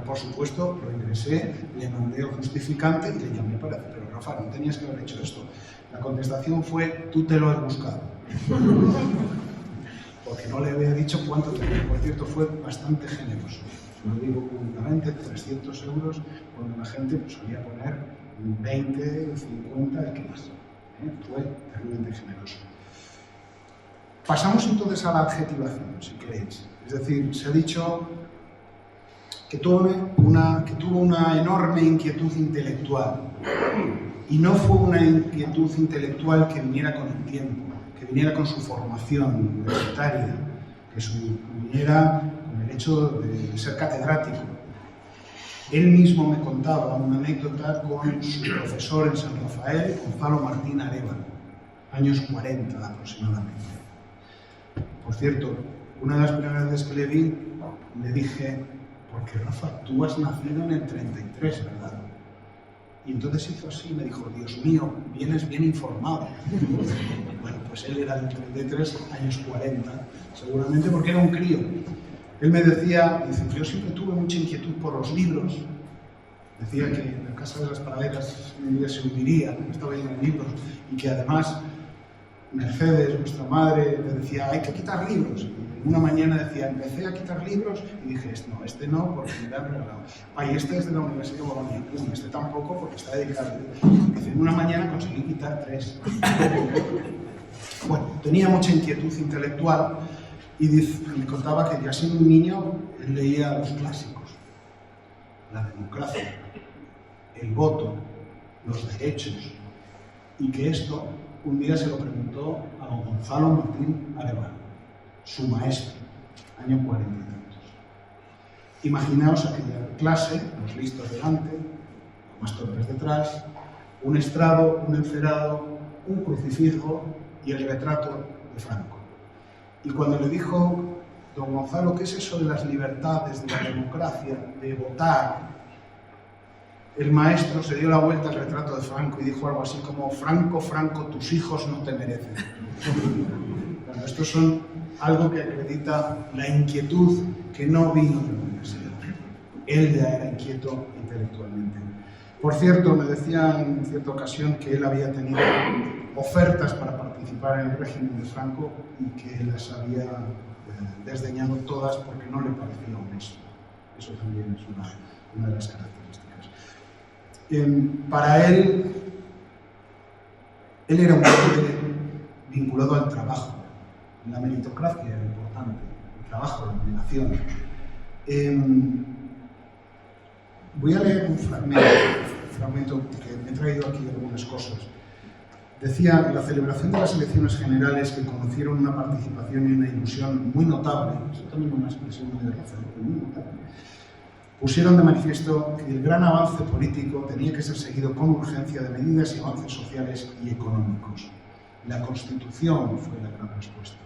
Speaker 5: Por supuesto, lo ingresé, le mandé un justificante y le llamé para decir, pero Rafa, no tenías que haber hecho esto. La contestación fue, tú te lo has buscado. Porque no le había dicho cuánto tenía. Por cierto, fue bastante generoso. Lo digo públicamente, 300 euros, cuando la gente pues, solía poner 20, 50, el que más. Fue terriblemente generoso. Pasamos entonces a la adjetivación, si queréis. Es decir, se ha dicho que tuvo una enorme inquietud intelectual. Y no fue una inquietud intelectual que viniera con el tiempo, que viniera con su formación universitaria, que viniera con el hecho de ser catedrático. Él mismo me contaba una anécdota con su profesor en San Rafael, Gonzalo Martín Arévalo, años 40 aproximadamente. Por cierto, una de las primeras veces que le vi, le dije, porque Rafa, tú has nacido en el 33, ¿verdad? Y entonces hizo así y me dijo, Dios mío, vienes bien informado. Bueno, pues él era del 33, años 40, seguramente porque era un crío. Él me decía, dice, yo siempre tuve mucha inquietud por los libros. Decía que la casa de las paralelas un día se hundiría, estaba llena de libros, y que además Mercedes, nuestra madre, le decía, hay que quitar libros. Y una mañana decía, empecé a quitar libros y dije, este no, porque me han regalado. Ay, este es de la Universidad de Bolonia. Este tampoco, porque está dedicado. Dice, en una mañana conseguí quitar 3. Bueno, tenía mucha inquietud intelectual y me contaba que ya siendo un niño, él leía los clásicos. La democracia, el voto, los derechos, y que esto un día se lo preguntó a don Gonzalo Martín Arévalo, su maestro, año 40 y tantos. Imaginaos aquella clase, los listos delante, los más torpes detrás, un estrado, un encerado, un crucifijo y el retrato de Franco. Y cuando le dijo, don Gonzalo, ¿qué es eso de las libertades, de la democracia, de votar? El maestro se dio la vuelta al retrato de Franco y dijo algo así como, Franco, Franco, tus hijos no te merecen. Bueno, estos son algo que acredita la inquietud que no vino de la universidad. Él ya era inquieto intelectualmente. Por cierto, me decía en cierta ocasión que él había tenido ofertas para participar en el régimen de Franco y que las había desdeñado todas porque no le parecía honesto. Eso también es una de las características. Para él era un hombre vinculado al trabajo. La meritocracia era importante, el trabajo, la obligación. Voy a leer un fragmento que me he traído aquí algunas cosas. Decía, la celebración de las elecciones generales que conocieron una participación y una ilusión muy notable, eso también una expresión muy de razón, muy notable, pusieron de manifiesto que el gran avance político tenía que ser seguido con urgencia de medidas y avances sociales y económicos. La Constitución fue la gran respuesta.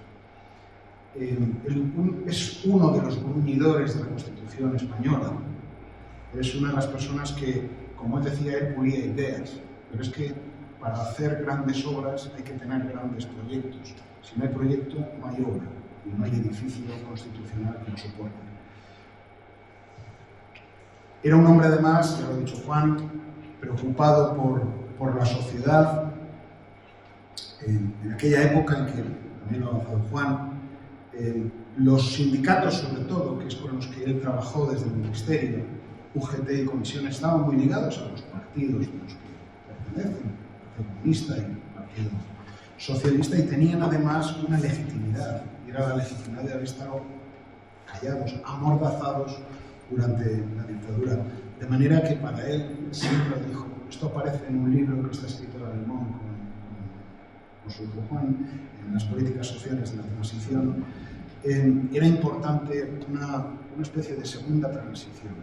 Speaker 5: Es uno de los gruñidores de la Constitución española. Es una de las personas que, como él decía, él pulía ideas. Pero es que para hacer grandes obras hay que tener grandes proyectos. Si no hay proyecto, no hay obra y no hay edificio constitucional que lo soporte. Era un hombre, además, ya lo ha dicho Juan, preocupado por la sociedad. En aquella época en que, también lo ha avanzado Juan, los sindicatos, sobre todo, que es con los que él trabajó desde el Ministerio, UGT y Comisión, estaban muy ligados a los partidos de los que pertenecen, el Comunista y el Partido Socialista, y tenían además una legitimidad, y era la legitimidad de haber estado callados, amordazados durante la dictadura. De manera que para él siempre dijo, esto aparece en un libro que está escrito en alemán con su hijo Juan, en las políticas sociales de la transición, era importante una especie de segunda transición.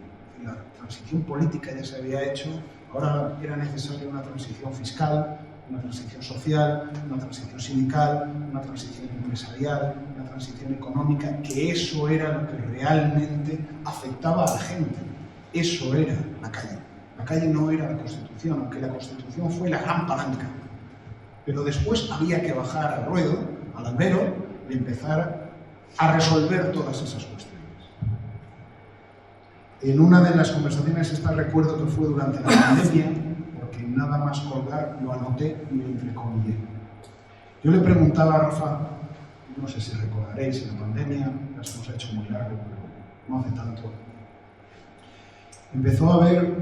Speaker 5: La transición política ya se había hecho, ahora era necesaria una transición fiscal, una transición social, una transición sindical, una transición empresarial, una transición económica, que eso era lo que realmente afectaba a la gente. Eso era la calle. La calle no era la Constitución, aunque la Constitución fue la gran palanca. Pero después había que bajar al ruedo, al albero, y empezar a resolver todas esas cuestiones. En una de las conversaciones esta recuerdo que fue durante la pandemia, porque nada más colgar lo anoté y lo entrecomillé. Yo le preguntaba a Rafa, no sé si recordaréis, en la pandemia, las hemos hecho muy largo, pero no hace tanto, empezó a haber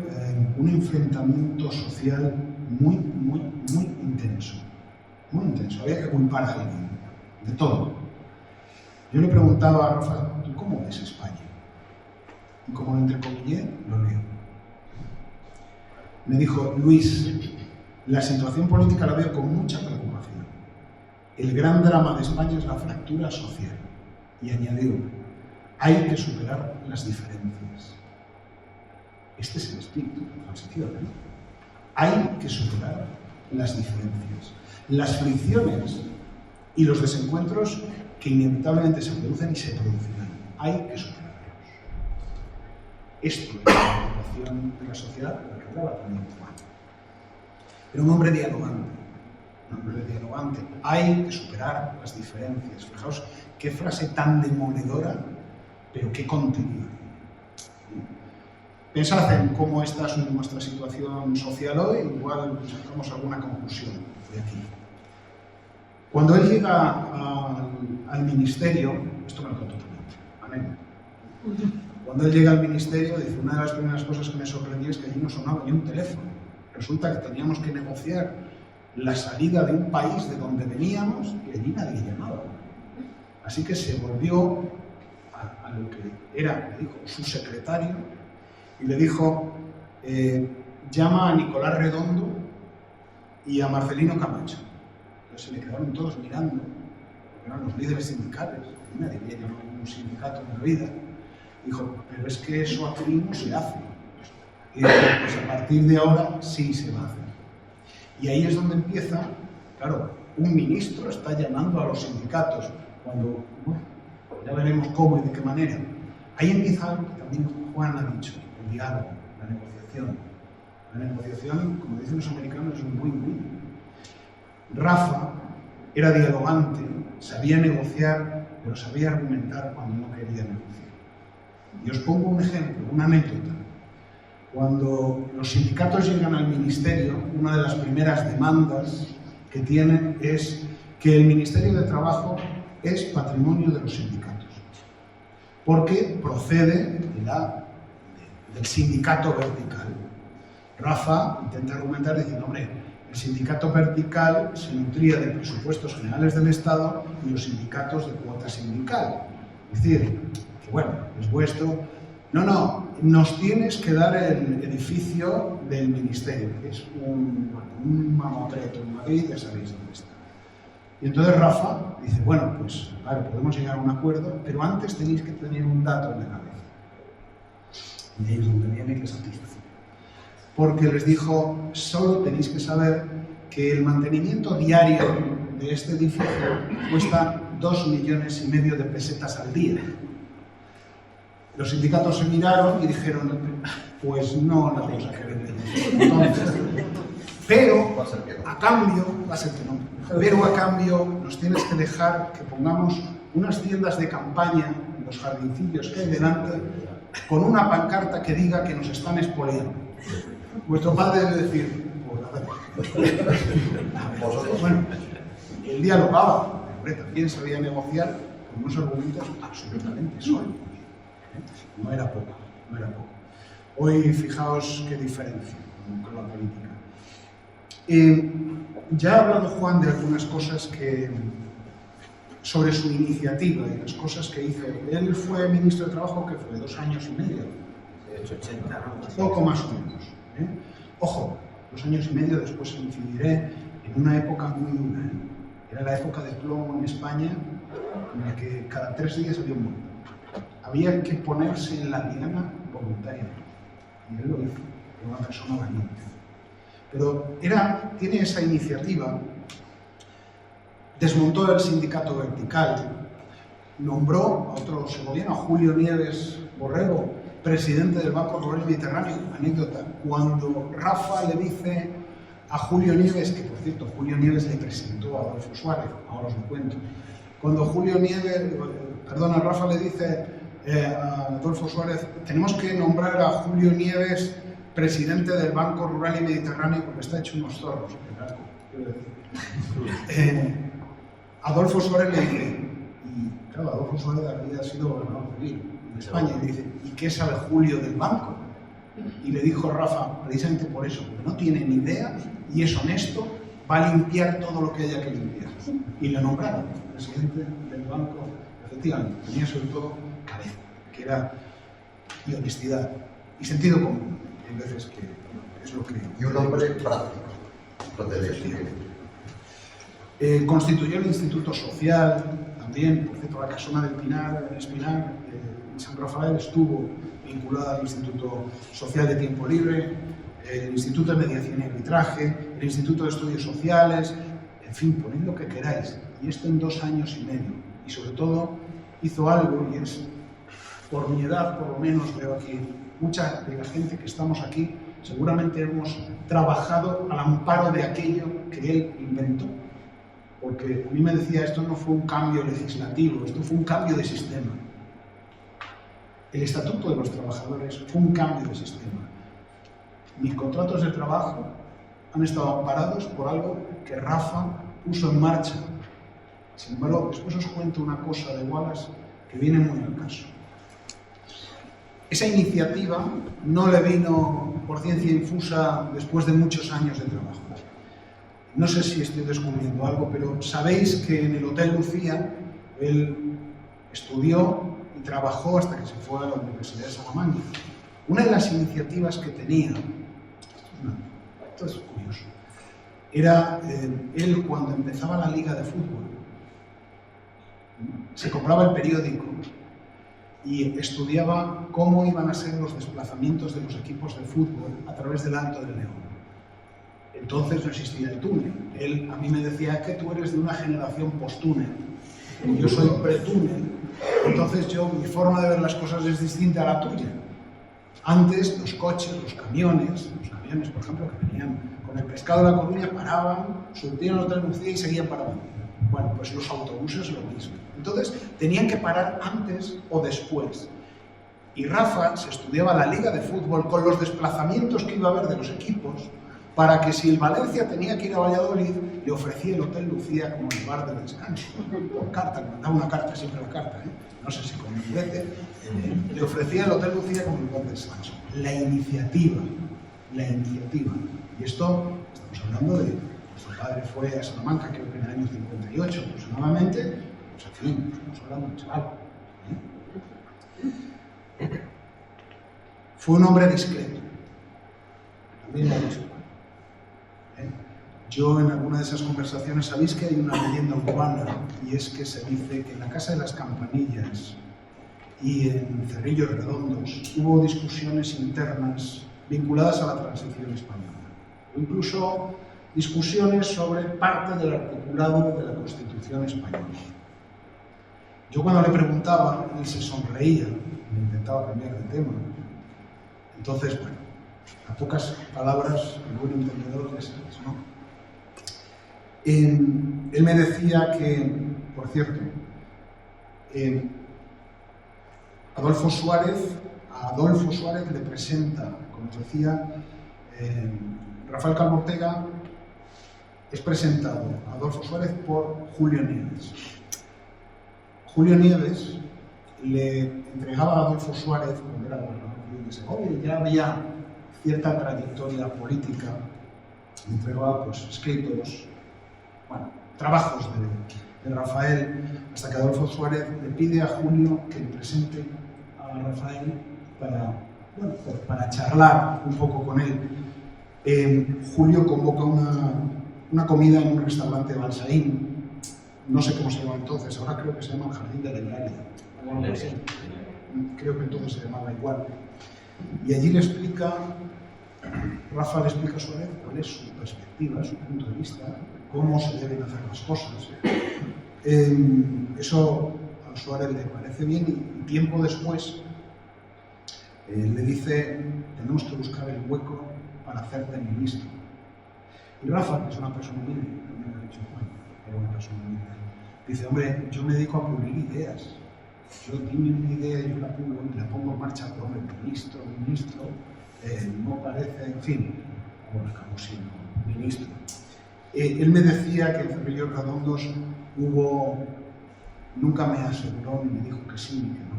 Speaker 5: un enfrentamiento social muy intenso. Muy intenso, había que culpar a alguien, de todo. Yo le preguntaba a Rafa, ¿tú cómo ves España? Y como lo entrecomillé, lo leo. Me dijo, Luis, la situación política la veo con mucha preocupación. El gran drama de España es la fractura social. Y añadió, hay que superar las diferencias. Este es el espíritu de la transición, ¿eh? Hay que superar las diferencias, las fricciones y los desencuentros que inevitablemente se producen y se producirán. Hay que superarlos. Esto es la preocupación de la sociedad, de la que hablaba también Juan. Era un hombre dialogante. Un hombre dialogante. Hay que superar las diferencias. Fijaos qué frase tan demoledora, pero qué contenido. Pensad en cómo está nuestra situación social hoy, igual sacamos alguna conclusión de aquí. Cuando él llega al ministerio, esto me lo contó también, amén. Cuando él llega al ministerio, dice, una de las primeras cosas que me sorprendió es que allí no sonaba ni un teléfono. Resulta que teníamos que negociar la salida de un país de donde veníamos y allí nadie llamaba. Así que se volvió a lo que era, le dijo, su secretario, y le dijo, llama a Nicolás Redondo y a Marcelino Camacho. Entonces se le quedaron todos mirando, porque eran los líderes sindicales, y nadie había llamado a un sindicato en la vida. Dijo, pero es que eso aquí no se hace. Y dijo, pues a partir de ahora sí se va a hacer. Y ahí es donde empieza, claro, un ministro está llamando a los sindicatos, cuando, bueno, ya veremos cómo y de qué manera. Ahí empieza algo que también Juan ha dicho, el diálogo, la negociación. La negociación, como dicen los americanos, es un win-win. Rafa era dialogante, sabía negociar, pero sabía argumentar cuando no quería negociar. Y os pongo un ejemplo, una anécdota. Cuando los sindicatos llegan al ministerio, una de las primeras demandas que tienen es que el Ministerio de Trabajo es patrimonio de los sindicatos, porque procede del sindicato vertical. Rafa intenta argumentar diciendo, hombre, el sindicato vertical se nutría de presupuestos generales del Estado y los sindicatos de cuota sindical. Es decir, que bueno, es vuestro. No, nos tienes que dar el edificio del ministerio, que es un mamotreto en Madrid, ya sabéis dónde está. Y entonces Rafa dice, bueno, pues claro, podemos llegar a un acuerdo, pero antes tenéis que tener un dato en la cabeza. Y ahí es donde viene que satisface. Porque les dijo, solo tenéis que saber que el mantenimiento diario de este edificio cuesta 2,5 millones de pesetas al día. Los sindicatos se miraron y dijeron, pues no la vamos a querer. Entonces, Pero
Speaker 6: Va a ser que no.
Speaker 5: a cambio, va a ser que no, pero a cambio nos tienes que dejar que pongamos unas tiendas de campaña en los jardincillos que hay delante con una pancarta que diga que nos están expoliando. Vuestro padre debe decir, pues a ver.
Speaker 6: Vosotros.
Speaker 5: Bueno, él dialogaba, hombre, también sabía negociar con unos argumentos absolutamente sólidos. No era poco, no era poco. Hoy fijaos qué diferencia con la política. Ya ha hablado Juan de algunas cosas sobre su iniciativa y las cosas que hizo. Él fue ministro de Trabajo, que fue 2 años y medio.
Speaker 1: De hecho, 80, ¿no?
Speaker 5: Poco más o menos. Ojo, 2 años y medio después incidiré en una época muy dura. Era la época de plomo en España, en la que cada 3 días había un muerto. Había que ponerse en la diana voluntariamente. Y él lo hizo, era una persona valiente. Pero tiene esa iniciativa, desmontó el sindicato vertical, nombró a otro segoviano, a Julio Nieves Borrego, presidente del Banco Rural Mediterráneo. Anécdota, cuando Rafa le dice a Julio Nieves, que por cierto Julio Nieves le presentó a Adolfo Suárez, ahora os lo cuento, cuando Rafa le dice a Adolfo Suárez, tenemos que nombrar a Julio Nieves presidente del Banco Rural y Mediterráneo porque está hecho unos zorros. Adolfo Suárez le dice, y claro, Adolfo Suárez había sido gobernador civil en España, y le dice, ¿y qué sabe Julio del banco? Y le dijo Rafa, precisamente por eso, porque no tiene ni idea y es honesto, va a limpiar todo lo que haya que limpiar. Y le nombraron presidente del banco, efectivamente, tenía sobre todo cabeza, que era y honestidad y sentido común. Hay veces que es lo que...
Speaker 6: Y un hombre práctico.
Speaker 5: Constituyó el Instituto Social, también, por cierto, la casona del Espinar, en San Rafael estuvo vinculada al Instituto Social de Tiempo Libre, el Instituto de Mediación y Arbitraje, el Instituto de Estudios Sociales, en fin, poned lo que queráis. Y esto en 2 años y medio. Y sobre todo hizo algo, y es, por mi edad, por lo menos veo aquí, mucha de la gente que estamos aquí, seguramente hemos trabajado al amparo de aquello que él inventó. Porque a mí me decía, esto no fue un cambio legislativo, esto fue un cambio de sistema. El Estatuto de los Trabajadores fue un cambio de sistema. Mis contratos de trabajo han estado amparados por algo que Rafa puso en marcha. Sin embargo, después os cuento una cosa de Wallace que viene muy al caso. Esa iniciativa no le vino por ciencia infusa después de muchos años de trabajo. No sé si estoy descubriendo algo, pero sabéis que en el Hotel Lucía él estudió y trabajó hasta que se fue a la Universidad de Salamanca. Una de las iniciativas que tenía, esto es curioso, era él cuando empezaba la liga de fútbol, se compraba el periódico y estudiaba cómo iban a ser los desplazamientos de los equipos de fútbol a través del Alto del León. Entonces no existía el túnel. Él a mí me decía que tú eres de una generación post-túnel. Yo soy pre-túnel. Entonces mi forma de ver las cosas es distinta a la tuya. Antes los coches, los camiones, por ejemplo, que venían con el pescado de La Coruña, paraban, surtían otra Lucía y seguían para abajo. Bueno, pues los autobuses lo mismo. Entonces tenían que parar antes o después. Y Rafa se estudiaba la liga de fútbol con los desplazamientos que iba a haber de los equipos, para que si el Valencia tenía que ir a Valladolid, le ofrecía el Hotel Lucía como el bar de descanso. Por carta, le mandaba una carta, siempre la carta, no sé si con un juguete, le ofrecía el Hotel Lucía como el bar de descanso. La iniciativa. Y esto, estamos hablando de, nuestro padre fue a Salamanca, creo que en el año 58 aproximadamente, pues en fin, estamos hablando de un chaval. Fue un hombre discreto, también lo he dicho. Yo en alguna de esas conversaciones sabéis que hay una leyenda urbana y es que se dice que en la Casa de las Campanillas y en Cerrillos Redondos hubo discusiones internas vinculadas a la transición española, o incluso discusiones sobre parte del articulado de la Constitución española. Yo cuando le preguntaba, él se sonreía, me intentaba cambiar de tema. Entonces, bueno, A pocas palabras, el buen entendedor es eso, ¿no? Él me decía que, por cierto, a Adolfo Suárez le presenta, como os decía, Rafael Calvo Ortega es presentado a Adolfo Suárez por Julio Nieves. Julio Nieves le entregaba a Adolfo Suárez, cuando era gobernador de Segovia, ya había cierta trayectoria política, le entregaba pues, escritos, bueno, trabajos de Rafael, hasta que Adolfo Suárez le pide a Julio que le presente a Rafael para charlar un poco con él. Julio convoca una comida en un restaurante de Balsaín, no sé cómo se llama entonces, ahora creo que se llama el Jardín de la Hilaria, o algo así. Creo que entonces se llamaba igual. Y allí Rafa le explica a Suárez cuál es su perspectiva, su punto de vista, cómo se deben hacer las cosas. Eso a Suárez le parece bien y tiempo después le dice: tenemos que buscar el hueco para hacerte ministro. Y Rafa, que es una persona humilde, también me ha dicho Juan, era una persona humilde, dice: hombre, yo me dedico a pulir ideas. Yo dime una idea y yo la pulo y la pongo en marcha, pero hombre, ministro, no parece, en fin, bueno, Camusino, ministro. Él me decía que en Cerrillos Redondos nunca me aseguró ni me dijo que sí ni que no.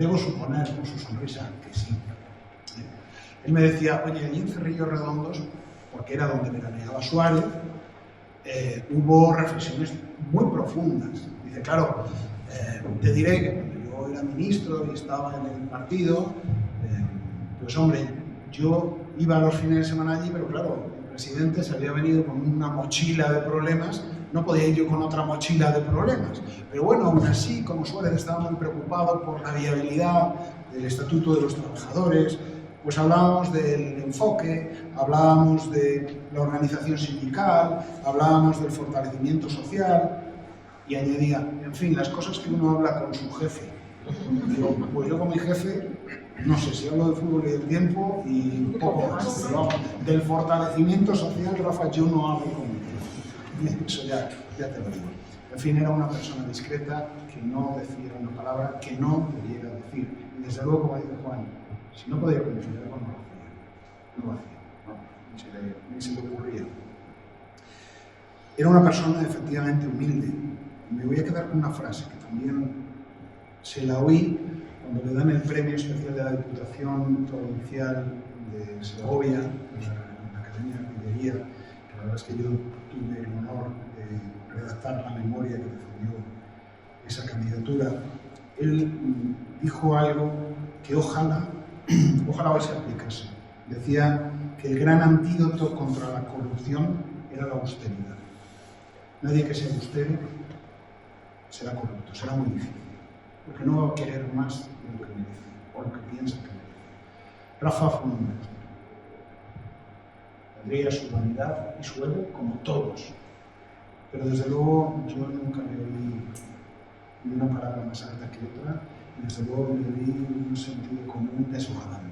Speaker 5: Debo suponer por su sonrisa que sí. Él me decía: oye, allí en Cerrillos Redondos, porque era donde veraneaba Suárez, hubo reflexiones muy profundas. Dice: claro, te diré que cuando yo era ministro y estaba en el partido, pues hombre, yo iba los fines de semana allí, pero claro, el presidente se había venido con una mochila de problemas, no podía ir yo con otra mochila de problemas. Pero bueno, aún así, como Suárez estaba muy preocupado por la viabilidad del Estatuto de los Trabajadores, pues hablábamos del enfoque, hablábamos de la organización sindical, hablábamos del fortalecimiento social y añadía, en fin, las cosas que uno habla con su jefe. Digo, pues yo con mi jefe, no sé, si hablo de fútbol y del tiempo y un poco más, pero vamos, del fortalecimiento social, Rafa, yo no hablo con mi jefe. Eso ya te lo digo. En fin, era una persona discreta que no decía una palabra que no debiera decir. Y desde luego, como dice Juan, si no podía confiar, no lo hacía. Ni se le ocurría. Era una persona efectivamente humilde. Me voy a quedar con una frase que también se la oí cuando le dan el premio especial de la Diputación Provincial de Segovia, en la Academia de Artillería, que la verdad es que yo tuve el honor de redactar la memoria que defendió esa candidatura. Él dijo algo que ojalá hoy se aplicase. Decía que el gran antídoto contra la corrupción era la austeridad. Nadie que sea austero será corrupto, será muy difícil, porque no va a querer más de lo que merece, o lo que piensa que merece. Rafa fue un hombre. Tendría su vanidad y su ego como todos, pero desde luego yo nunca le oí ni una palabra más alta que otra, y desde luego le oí un sentido común desbordante.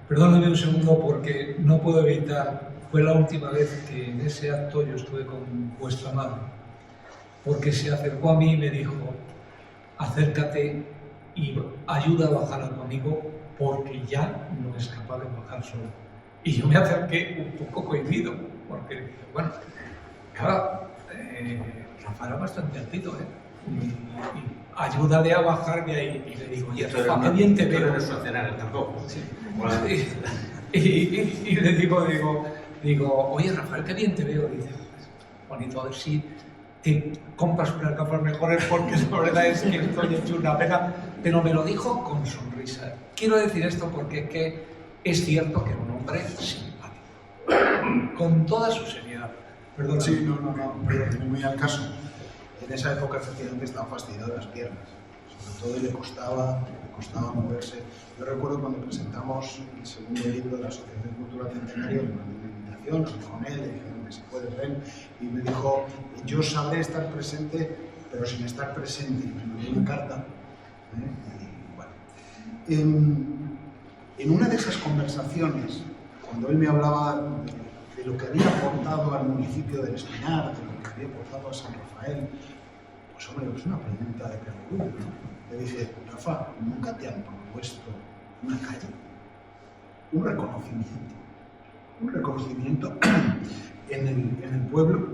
Speaker 2: Perdóname un segundo porque no puedo evitar, fue la última vez que en ese acto yo estuve con vuestra madre, porque se acercó a mí y me dijo: acércate y ayuda a bajar a tu amigo porque ya no es capaz de bajar solo. Y yo me acerqué un poco cohibido, porque, bueno, claro, Rafa era bastante altito, y ayúdale a bajar de ahí. Y le digo: oye, Rafa, qué bien te veo.
Speaker 3: No eres funcionario tampoco.
Speaker 2: Sí. Y le digo, oye, Rafael, qué bien te veo. Y dice: bonito, a ver si te compras unas gafas mejores, porque la verdad es que estoy hecho una pena. Pero me lo dijo con sonrisa. Quiero decir esto porque es cierto que era un hombre simpático, con toda su seriedad. Perdón.
Speaker 5: Sí, pero viene muy al caso. En esa época efectivamente estaba fastidiado de las piernas, sobre todo le costaba moverse. Yo recuerdo cuando presentamos el segundo libro de la Asociación Cultural Centenario, le mandé una invitación, nos con él, le dijeron que se puede ver, y me dijo: yo sabré estar presente, pero sin estar presente. Y me mandó una carta, y bueno, en una de esas conversaciones, cuando él me hablaba de lo que había aportado al municipio del Espinar, de lo que había aportado a San Rafael, pues hombre, es una pregunta de perogrullo, ¿no? Le dije, Rafa, ¿nunca te han propuesto una calle? Un reconocimiento en el pueblo.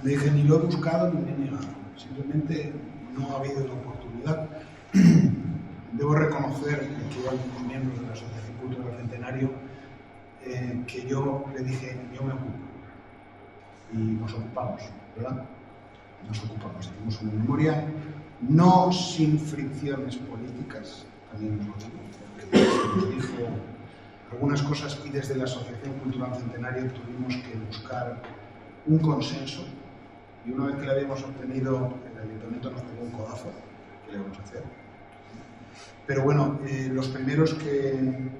Speaker 5: Le dije, ni lo he buscado ni me he negado, simplemente no ha habido la oportunidad. Debo reconocer que hay miembros de la Asociación Cultural Centenario que yo le dije, yo me ocupo. Y nos ocupamos, ¿verdad? Nos ocupamos, tenemos una memoria, no sin fricciones políticas, también nos lo digo, porque se nos dijo algunas cosas y desde la Asociación Cultural Centenario tuvimos que buscar un consenso y una vez que lo habíamos obtenido, el Ayuntamiento nos pegó un codazo. ¿Qué le vamos a hacer? Pero bueno, los primeros que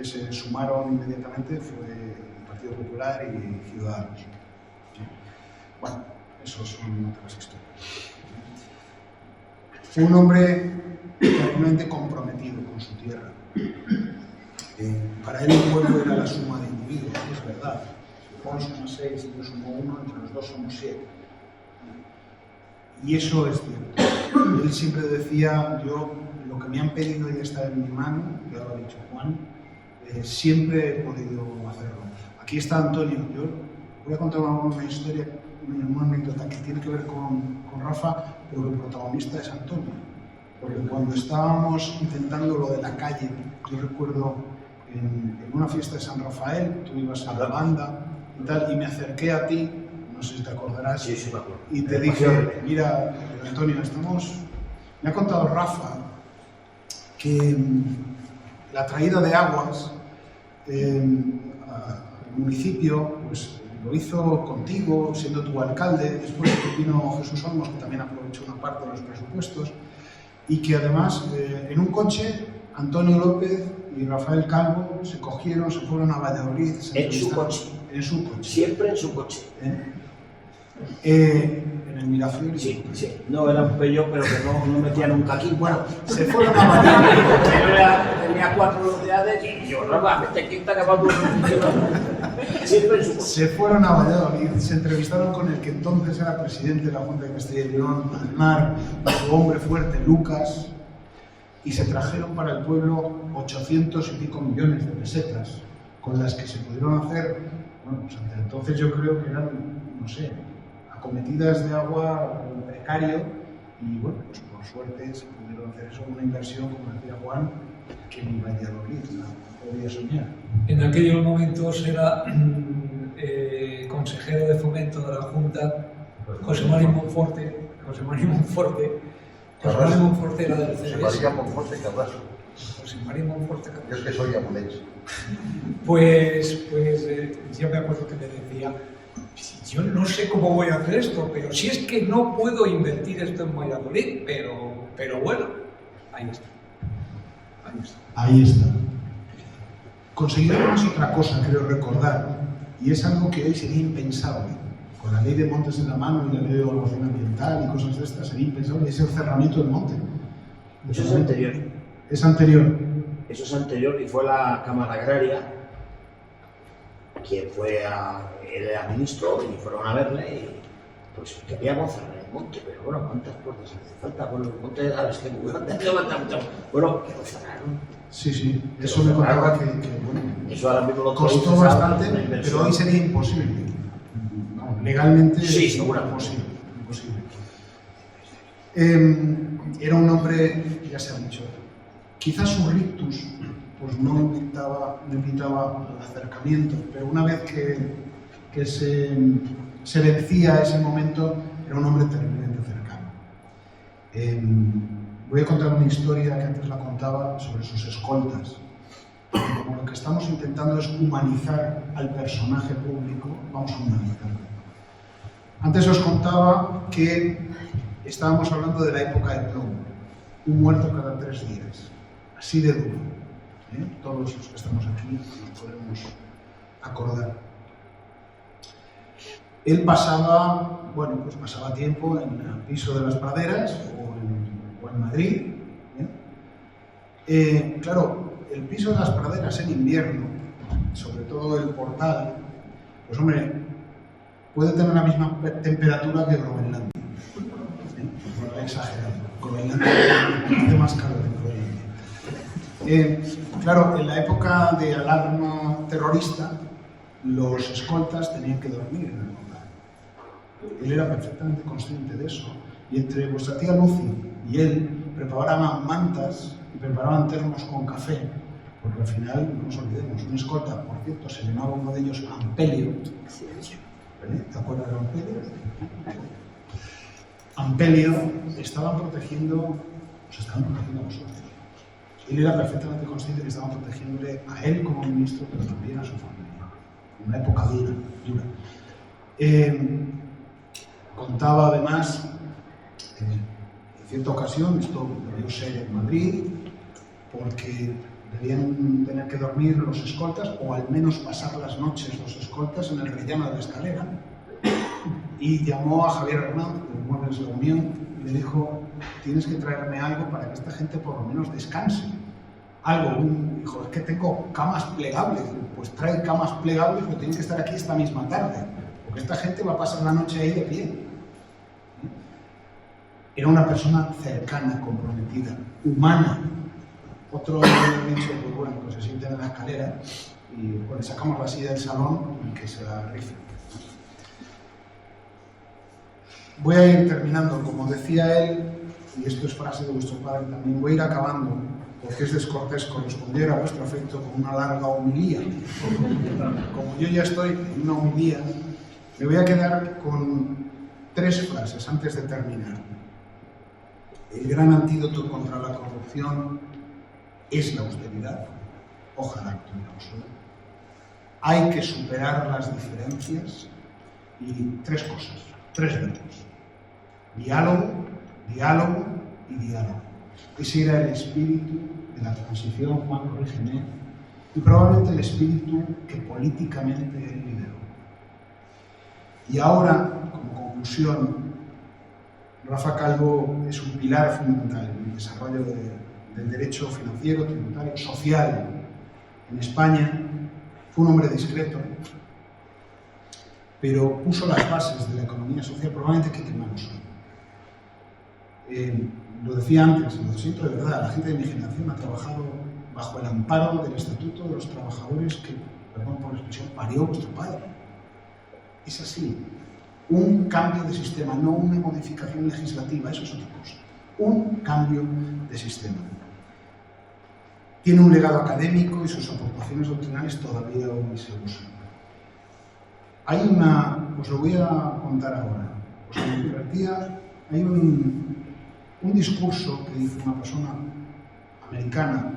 Speaker 5: se sumaron inmediatamente fue el Partido Popular y Ciudadanos. Bueno, eso son otras historias. Fue un hombre realmente comprometido con su tierra. Para él el pueblo era la suma de individuos, es verdad. Si Juan suma 6 y yo sumo 1, entre los dos somos 7. Y eso es cierto. Él siempre decía, yo lo que me han pedido ya está en mi mano, ya lo ha dicho Juan, siempre he podido hacerlo. Aquí está Antonio. Yo voy a contar una historia, una anécdota que tiene que ver con Rafa, pero el protagonista es Antonio. Porque cuando estábamos intentando lo de la calle, yo recuerdo en una fiesta de San Rafael, tú ibas a la banda y tal, y me acerqué a ti, no sé si te acordarás,
Speaker 3: Sí, me acuerdo.
Speaker 5: y te dije, mira, Antonio, me ha contado Rafa que la traída de aguas al municipio, pues lo hizo contigo, siendo tu alcalde, después vino Jesús Olmos, que también aprovechó una parte de los presupuestos, y que además en un coche Antonio López y Rafael Calvo se cogieron, se fueron a Valladolid.
Speaker 3: En su coche.
Speaker 5: En su coche.
Speaker 3: Siempre en su coche.
Speaker 5: En el Miraflores.
Speaker 3: Sí. No, era un Peugeot, pero que no metían un caquín.
Speaker 5: Bueno, se fueron a Valladolid.
Speaker 3: Tenía 4 velocidades y yo, Rafa, vete quinta que va por siempre en su coche.
Speaker 5: Se fueron a Valladolid, se entrevistaron con el que entonces era presidente de la Junta de Castilla y León, Aznar, su hombre fuerte, Lucas, y se trajeron para el pueblo 800 y pico millones de pesetas, con las que se pudieron hacer, bueno, pues hasta entonces yo creo que eran, no sé, acometidas de agua precario, y bueno, pues por suerte se pudieron hacer eso, una inversión, como decía Juan, que ni Valladolid no podía soñar.
Speaker 2: En aquellos momentos era consejero de fomento de la Junta José María Monforte. José María Monforte era del CDS.
Speaker 6: José María Monforte Carrasco.
Speaker 2: José María Monforte
Speaker 6: Yo
Speaker 2: Carrasco.
Speaker 6: es que soy amulense.
Speaker 2: Pues yo me acuerdo que me decía, yo no sé cómo voy a hacer esto, pero si es que no puedo invertir esto en Valladolid, pero bueno, ahí está.
Speaker 5: Ahí está. Conseguiremos otra cosa, creo recordar, y es algo que hoy sería impensable. Con la ley de montes en la mano y la ley de evaluación ambiental y cosas de estas, sería impensable. Es el cerramiento del monte.
Speaker 3: Eso es anterior.
Speaker 5: Es anterior.
Speaker 3: Eso es anterior y fue la Cámara Agraria quien él era ministro y fueron a verle y pues queríamos cerrar el monte, pero bueno, ¿cuántas puertas hace falta? Bueno, el monte de Aves, que muy grande, bueno, que lo cerraron.
Speaker 5: Sí, eso me contaba que bueno,
Speaker 3: eso ahora mismo lo
Speaker 5: costó bastante, pero hoy sería imposible. No, legalmente
Speaker 3: sí,
Speaker 5: es
Speaker 3: seguramente.
Speaker 5: imposible. Era un hombre, ya se ha dicho, quizás su rictus pues no invitaba al acercamiento, pero una vez que se vencía ese momento, era un hombre terriblemente cercano. Voy a contar una historia que antes la contaba sobre sus escoltas. Como lo que estamos intentando es humanizar al personaje público, vamos a humanizarlo. Antes os contaba que estábamos hablando de la época de plomo, un muerto cada 3 días, así de duro. Todos los que estamos aquí nos podemos acordar. Él pasaba tiempo en el piso de las praderas o en Madrid, Claro, el piso de las praderas en invierno, sobre todo el portal, pues hombre, puede tener la misma temperatura que Groenlandia. No he exagerado. Groenlandia hace más calor que Groenlandia. Claro, en la época de alarma terrorista, los escoltas tenían que dormir en el portal. Él era perfectamente consciente de eso. Y entre vuestra tía Lucy y él preparaban mantas y preparaban termos con café. Porque al final, no nos olvidemos, un escolta, por cierto, se llamaba uno de ellos Ampelio. ¿Te acuerdas de Ampelio? Ampelio estaban protegiendo a vosotros. Él era perfectamente consciente que estaban protegiéndole a él como ministro, pero también a su familia. En una época dura. Contaba además, en cierta ocasión, esto lo debió ser en Madrid, porque debían tener que dormir los escoltas, o al menos pasar las noches los escoltas en el rellano de la escalera, y llamó a Javier Hernández, de Muebles de la Unión, y le dijo: tienes que traerme algo para que esta gente por lo menos descanse. Dijo, es que tengo camas plegables. Pues trae camas plegables, pero tienen que estar aquí esta misma tarde, porque esta gente va a pasar la noche ahí de pie. Era una persona cercana, comprometida, humana. Otro le ha dicho, pues bueno, pues se sienten en la escalera y pues le sacamos la silla del salón y que se la rife. Voy a ir terminando, como decía él, y esto es frase de vuestro padre también, voy a ir acabando, porque es descortés corresponder a vuestro afecto con una larga homilía. Como yo ya estoy en una homilía, me voy a quedar con 3 frases antes de terminar. El gran antídoto contra la corrupción es la austeridad. Ojalá tuviéramos una. Hay que superar las diferencias y 3 cosas, 3 verbos. Diálogo, diálogo y diálogo. Ese era el espíritu de la transición, Juan, corrígeme, y probablemente el espíritu que políticamente él lideró. Y ahora, como conclusión, Rafa Calvo es un pilar fundamental en el desarrollo del derecho financiero, tributario, social en España. Fue un hombre discreto, pero puso las bases de la economía social probablemente que tenemos hoy. Lo decía antes, lo siento de verdad, la gente de mi generación ha trabajado bajo el amparo del Estatuto de los Trabajadores que, perdón por la expresión, parió vuestro padre. Es así. Un cambio de sistema, no una modificación legislativa, eso es otra cosa. Un cambio de sistema. Tiene un legado académico y sus aportaciones doctrinales todavía hoy se usan. Os lo voy a contar ahora. Os lo advertía, hay un discurso que hizo una persona americana,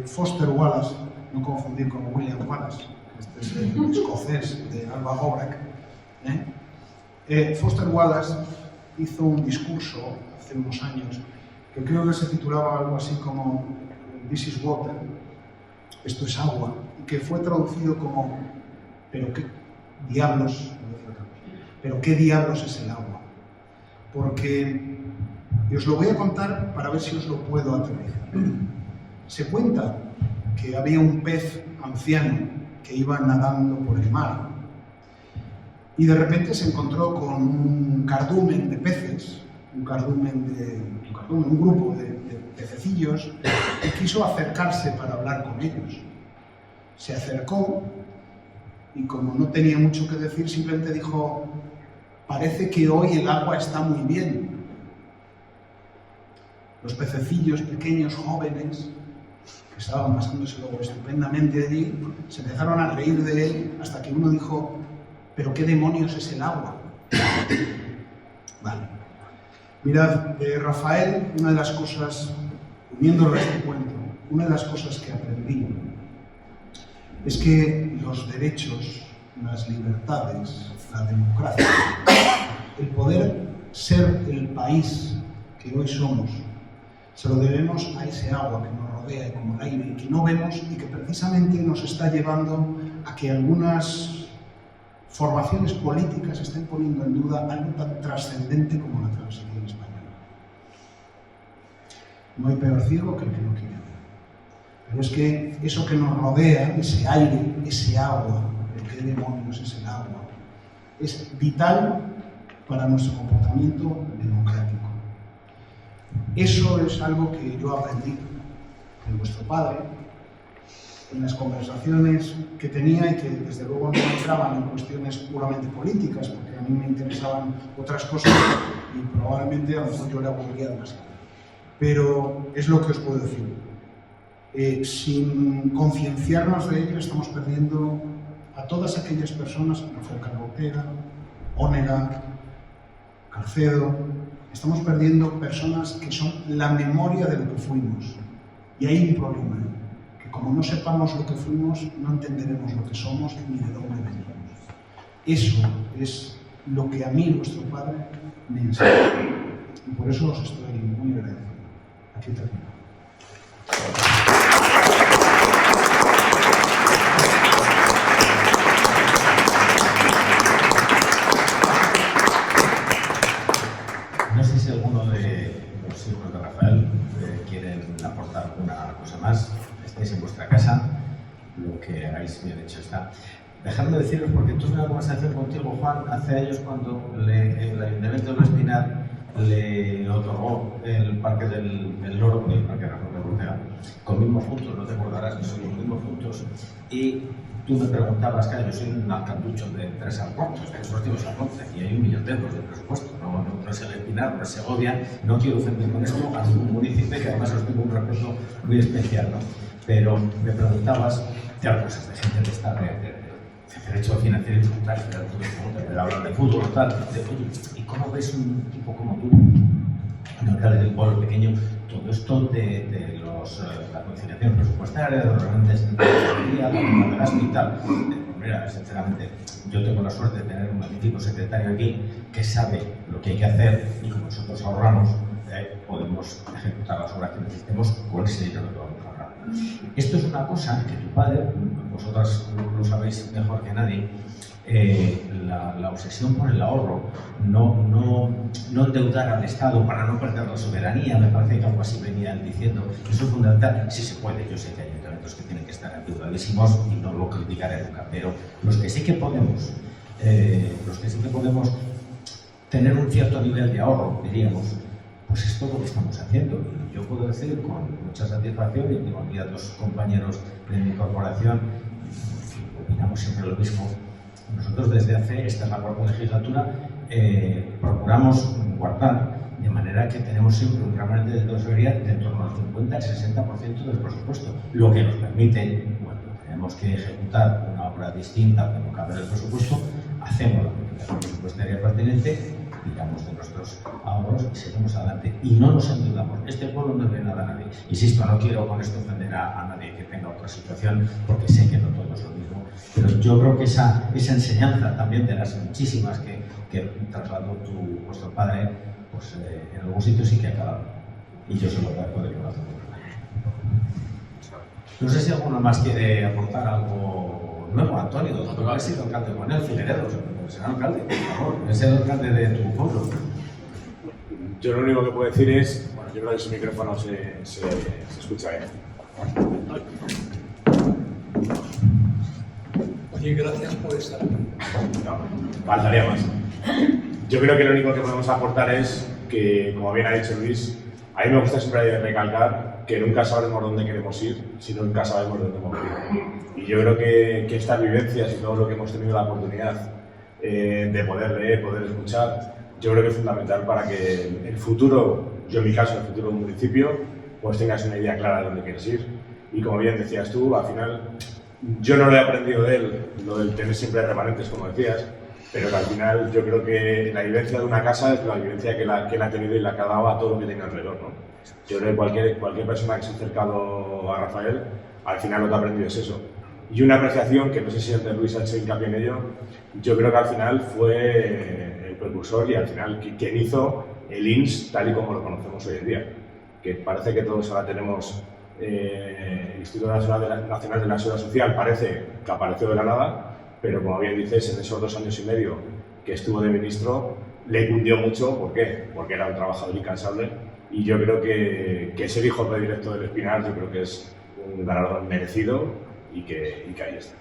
Speaker 5: Foster Wallace, no confundir con William Wallace, este es el escocés de Alba Gobrak. Foster Wallace hizo un discurso hace unos años que creo que se titulaba algo así como This is water, esto es agua, y que fue traducido como ¿pero qué diablos es el agua? Porque, y os lo voy a contar para ver si os lo puedo aterrizar. Se cuenta que había un pez anciano que iba nadando por el mar y de repente se encontró con un cardumen de peces, un grupo de pececillos, y quiso acercarse para hablar con ellos. Se acercó y como no tenía mucho que decir, simplemente dijo: parece que hoy el agua está muy bien. Los pececillos pequeños, jóvenes, que estaban pasándoselo estupendamente allí, se empezaron a reír de él hasta que uno dijo: ¿pero qué demonios es el agua? Vale. Mirad, Rafael, una de las cosas, uniéndolo a este cuento, una de las cosas que aprendí es que los derechos, las libertades, la democracia, el poder ser el país que hoy somos, se lo debemos a ese agua que nos rodea y como el aire, que no vemos y que precisamente nos está llevando a que algunas formaciones políticas estén poniendo en duda algo tan trascendente como la transición española. No hay peor ciego que el que no quiere ver. pero es que eso que nos rodea, ese aire, ese agua, ¿de qué demonios es el agua? Es vital para nuestro comportamiento democrático. Eso es algo que yo aprendí de vuestro padre, en las conversaciones que tenía y que desde luego no entraban en cuestiones puramente políticas, porque a mí me interesaban otras cosas y probablemente a lo mejor yo le aburría demasiado. Pero es lo que os puedo decir. Sin concienciarnos de ello estamos perdiendo a todas aquellas personas, Rafael Carlos Ortega, Ónega, Carcedo, estamos perdiendo personas que son la memoria de lo que fuimos. Y hay un problema, que como no sepamos lo que fuimos, no entenderemos lo que somos ni de dónde venimos. Eso es lo que a mí, vuestro padre, me enseñó. Y por eso os estoy muy agradecido. Aquí termino.
Speaker 1: No sé si alguno de los hijos de Rafael quieren aportar alguna cosa más. Estáis en vuestra casa, lo que hagáis bien hecho está. Dejadme deciros, porque tuve una conversación contigo, Juan, hace años cuando el Ayuntamiento de Espinar le otorgó el Parque del Loro, el Parque Rafael Ortega. Comimos juntos, no te acordarás que solo comimos juntos, y tú me preguntabas, claro, yo soy un alcantucho de 3 alcuartos, de Deportivos Alconce, y hay 1 millón de euros de presupuesto, no es el Espinar, no es Segovia, no quiero ofender con esto a ningún municipio, que además os tengo un respeto muy especial, ¿no? Pero me preguntabas, claro, cosas de gente de esta derecho financiero y tributario, pero hablar de fútbol, tal, de fútbol. ¿Y cómo ves un tipo como tú, un alcalde de un pueblo pequeño, todo esto de la conciliación presupuestaria, de los remanentes de tesorería, la toma de gasto y tal? Mira, sinceramente, yo tengo la suerte de tener un magnífico secretario aquí que sabe lo que hay que hacer y como nosotros ahorramos, podemos ejecutar las obras que necesitemos con ese dinero que vamos a ahorrar. Esto es una cosa que tu padre, vosotras lo sabéis mejor que nadie, la obsesión por el ahorro, no endeudar al Estado para no perder la soberanía, me parece que algo así venía diciendo, eso es fundamental, sí se puede, yo sé que hay ayuntamientos que tienen que estar endeudadísimos y no lo criticaré nunca, pero los que sí que podemos tener un cierto nivel de ahorro, diríamos, pues es todo lo que estamos haciendo. Y yo puedo decir con mucha satisfacción, y tengo aquí a 2 compañeros de mi corporación, opinamos siempre lo mismo. Nosotros desde esta es la 4ª legislatura, procuramos guardar, de manera que tenemos siempre un remanente de tesorería de en torno al 50 al 60% del presupuesto, lo que nos permite, cuando tenemos que ejecutar una obra distinta que no cabe en el presupuesto, hacemos la modificación presupuestaria pertinente, tiramos de nuestros ahorros y seguimos adelante. Y no nos endeudamos. Este pueblo no debe nada a nadie. Insisto, no quiero con esto ofender a nadie que tenga otra situación, porque sé que no todo es lo mismo. Pero yo creo que esa enseñanza también de las muchísimas que trasladó vuestro padre, pues en algún sitio sí que ha acabado. Y yo se lo agradezco de corazón. No sé si alguno más quiere aportar algo nuevo. Antonio, tú has sido alcalde con él, Figueredo, será alcalde, por favor, es el alcalde de tu pueblo.
Speaker 7: Yo lo único que puedo decir es, bueno, yo creo que su micrófono se escucha bien.
Speaker 2: Oye, gracias por estar aquí.
Speaker 7: No, faltaría más. Yo creo que lo único que podemos aportar es que, como bien ha dicho Luis, a mí me gusta siempre recalcar que nunca sabremos dónde queremos ir, si nunca sabemos dónde hemos ido. Y yo creo que estas vivencias y todo lo que hemos tenido la oportunidad de poder leer, poder escuchar, yo creo que es fundamental para que el futuro, yo en mi caso, el futuro de un municipio, pues tengas una idea clara de dónde quieres ir. Y como bien decías tú, al final, yo no lo he aprendido de él, lo del tener siempre remanentes, como decías, pero que al final yo creo que la vivencia de una casa es la vivencia que él ha tenido y la que ha dado a todo lo que tiene alrededor, ¿no? Yo creo que cualquier persona que se ha acercado a Rafael, al final lo que ha aprendido es eso. Y una apreciación, que no sé si antes Luis ha hecho hincapié en ello, yo creo que al final fue el precursor y al final quien hizo el INS tal y como lo conocemos hoy en día. Que parece que todos ahora tenemos el Instituto Nacional de la Seguridad Social, parece que apareció de la nada, pero como bien dices, en esos 2 años y medio que estuvo de ministro, le cundió mucho. ¿Por qué? Porque era un trabajador incansable y yo creo que ser hijo predilecto del Espinar, yo creo que es un galardón merecido y que ahí está.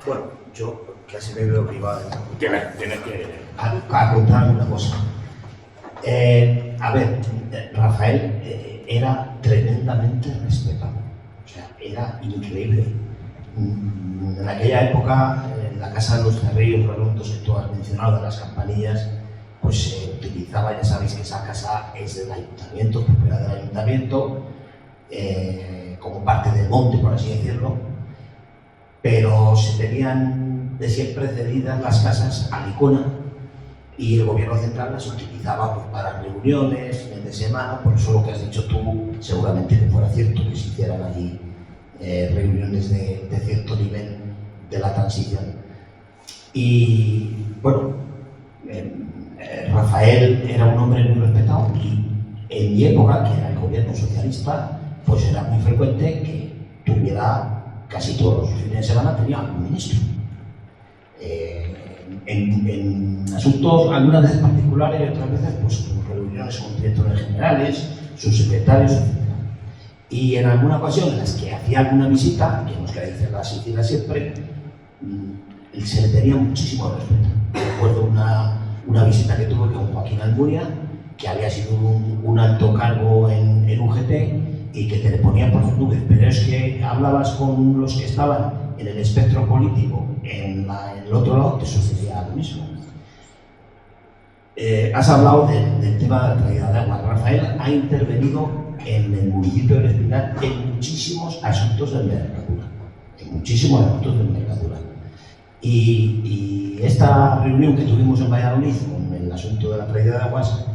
Speaker 3: Bueno, yo casi me veo privado.
Speaker 7: Tienes que...
Speaker 3: A contar una cosa. A ver, Rafael era tremendamente respetado. O sea, era increíble. En aquella época, en la casa de los Cerrillos Redondos que tú has mencionado, de las campanillas, pues se utilizaba, ya sabéis que esa casa es del ayuntamiento, propiedad del ayuntamiento, como parte del monte, por así decirlo, pero se tenían de siempre cedidas las casas a Licona y el gobierno central las utilizaba pues, para reuniones, fines de semana, por eso lo que has dicho tú seguramente que fuera cierto, que se hicieran allí reuniones de cierto nivel de la transición. Y bueno, Rafael era un hombre muy respetado y en mi época, que era el gobierno socialista, pues era muy frecuente que tuviera, casi todos los fines de semana tenía un ministro. En asuntos, algunas veces particulares y otras veces pues reuniones con directores generales, sus secretarios, etc. Y en alguna ocasión en las que hacía alguna visita, que nos queda decir la Sicilia siempre, se le tenía muchísimo respeto. Recuerdo una visita que tuve con Joaquín Almunia, que había sido un alto cargo en UGT y que te le ponía por las nubes, pero es que hablabas con los que estaban en el espectro político, en el otro lado te sucedía lo mismo. Has hablado del tema de la calidad de agua. Rafael ha intervenido en el municipio del Espinar en muchísimos asuntos de envergadura, Y esta reunión que tuvimos en Valladolid con el asunto de la calidad de aguas,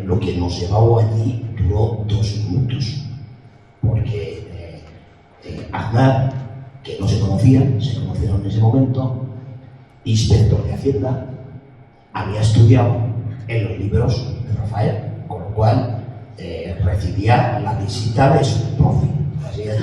Speaker 3: lo que nos llevó allí duró 2 minutos, porque Aznar, que no se conocían, se conocieron en ese momento, inspector de Hacienda, había estudiado en los libros de Rafael, con lo cual recibía la visita de su profe, así es.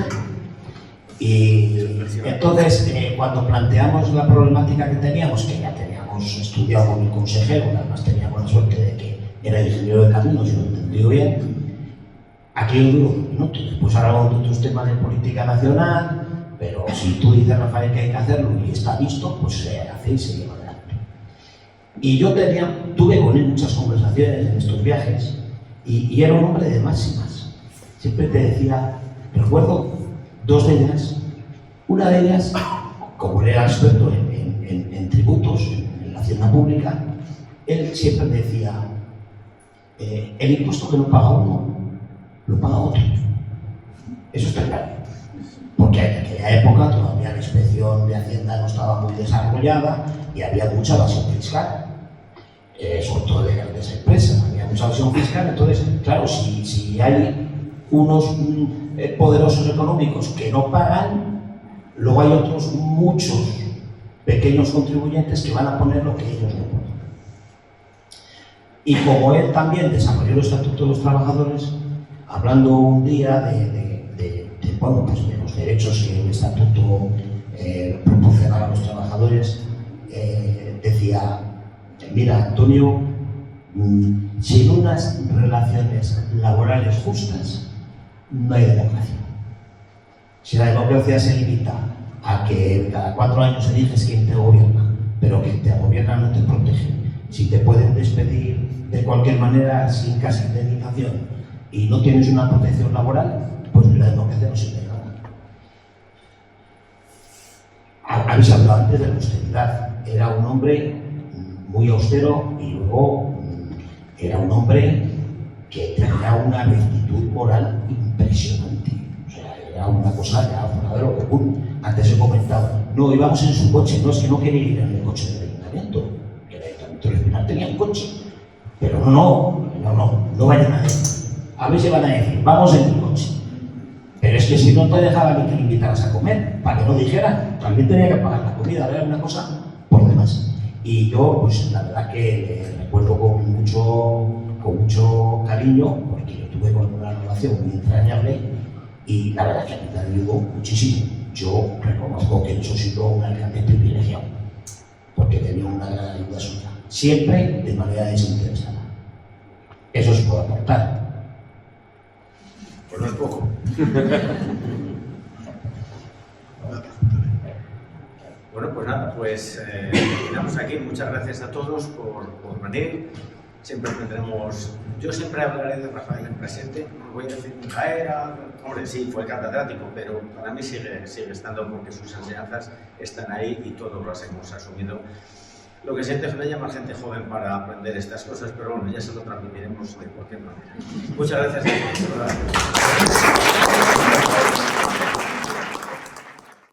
Speaker 3: Y entonces, cuando planteamos la problemática que teníamos, que ya teníamos estudiado con el consejero, además teníamos la suerte de que era ingeniero de caminos y lo entendió bien, aquí duró 2 minutos. Después hablamos de otros temas de política nacional, pero si tú dices, Rafael, que hay que hacerlo y está visto, pues se hace y se lleva adelante. Y yo tuve con él muchas conversaciones en estos viajes y era un hombre de máximas. Siempre te decía, recuerdo 2 de ellas. Una de ellas, como él era experto en tributos, en la hacienda pública, él siempre decía, el impuesto que no paga uno, lo paga otro. Eso está claro. Porque en aquella época todavía la inspección de Hacienda no estaba muy desarrollada y había mucha evasión fiscal, sobre todo de grandes empresas, había mucha evasión fiscal. Entonces, claro, si hay unos poderosos económicos que no pagan, luego hay otros muchos pequeños contribuyentes que van a poner lo que ellos no ponen. Y como él también desarrolló el Estatuto de los Trabajadores, hablando un día bueno, pues de los derechos que el Estatuto proporcionaba a los trabajadores, decía, mira, Antonio, sin unas relaciones laborales justas, no hay democracia. Si la democracia se limita a que cada 4 años eliges quién te gobierna, pero quien te gobierna no te protege, si te pueden despedir de cualquier manera sin casi indemnización y no tienes una protección laboral, pues la democracia no sirve de nada. Habéis hablado antes de la austeridad. Era un hombre muy austero y luego era un hombre que tenía una rectitud moral impresionante. O sea, era una cosa ya fuera de lo común. Antes he comentado, no, íbamos en su coche, no, es que no quería ir en el coche del ayuntamiento, que el ayuntamiento del Espinar tenía un coche, pero no vayan a decir. A ver si van a decir, vamos en tu coche. Pero es que si no te dejaban ni que le invitaras a comer, para que no dijeran, también tenía que pagar la comida, era una cosa por demás. Y yo, pues la verdad que le recuerdo con mucho cariño, porque yo tuve con una relación muy entrañable y la verdad que a mí me ayudó muchísimo. Yo reconozco que eso ha sido una gran privilegio, porque tenía una gran ayuda suya, siempre de manera desinteresada. Eso se puede aportar.
Speaker 1: Pues no es poco. Bueno, pues nada, pues terminamos aquí. Muchas gracias a todos por venir. Siempre tendremos... Yo siempre hablaré de Rafael en presente. No voy a decir nunca era... Hombre, sí, fue catedrático, pero para mí sigue estando porque sus enseñanzas están ahí y todos las hemos asumido. Lo que siente es que llama gente joven para aprender estas cosas, pero bueno, ya se lo transmitiremos de cualquier manera. Muchas gracias a todos.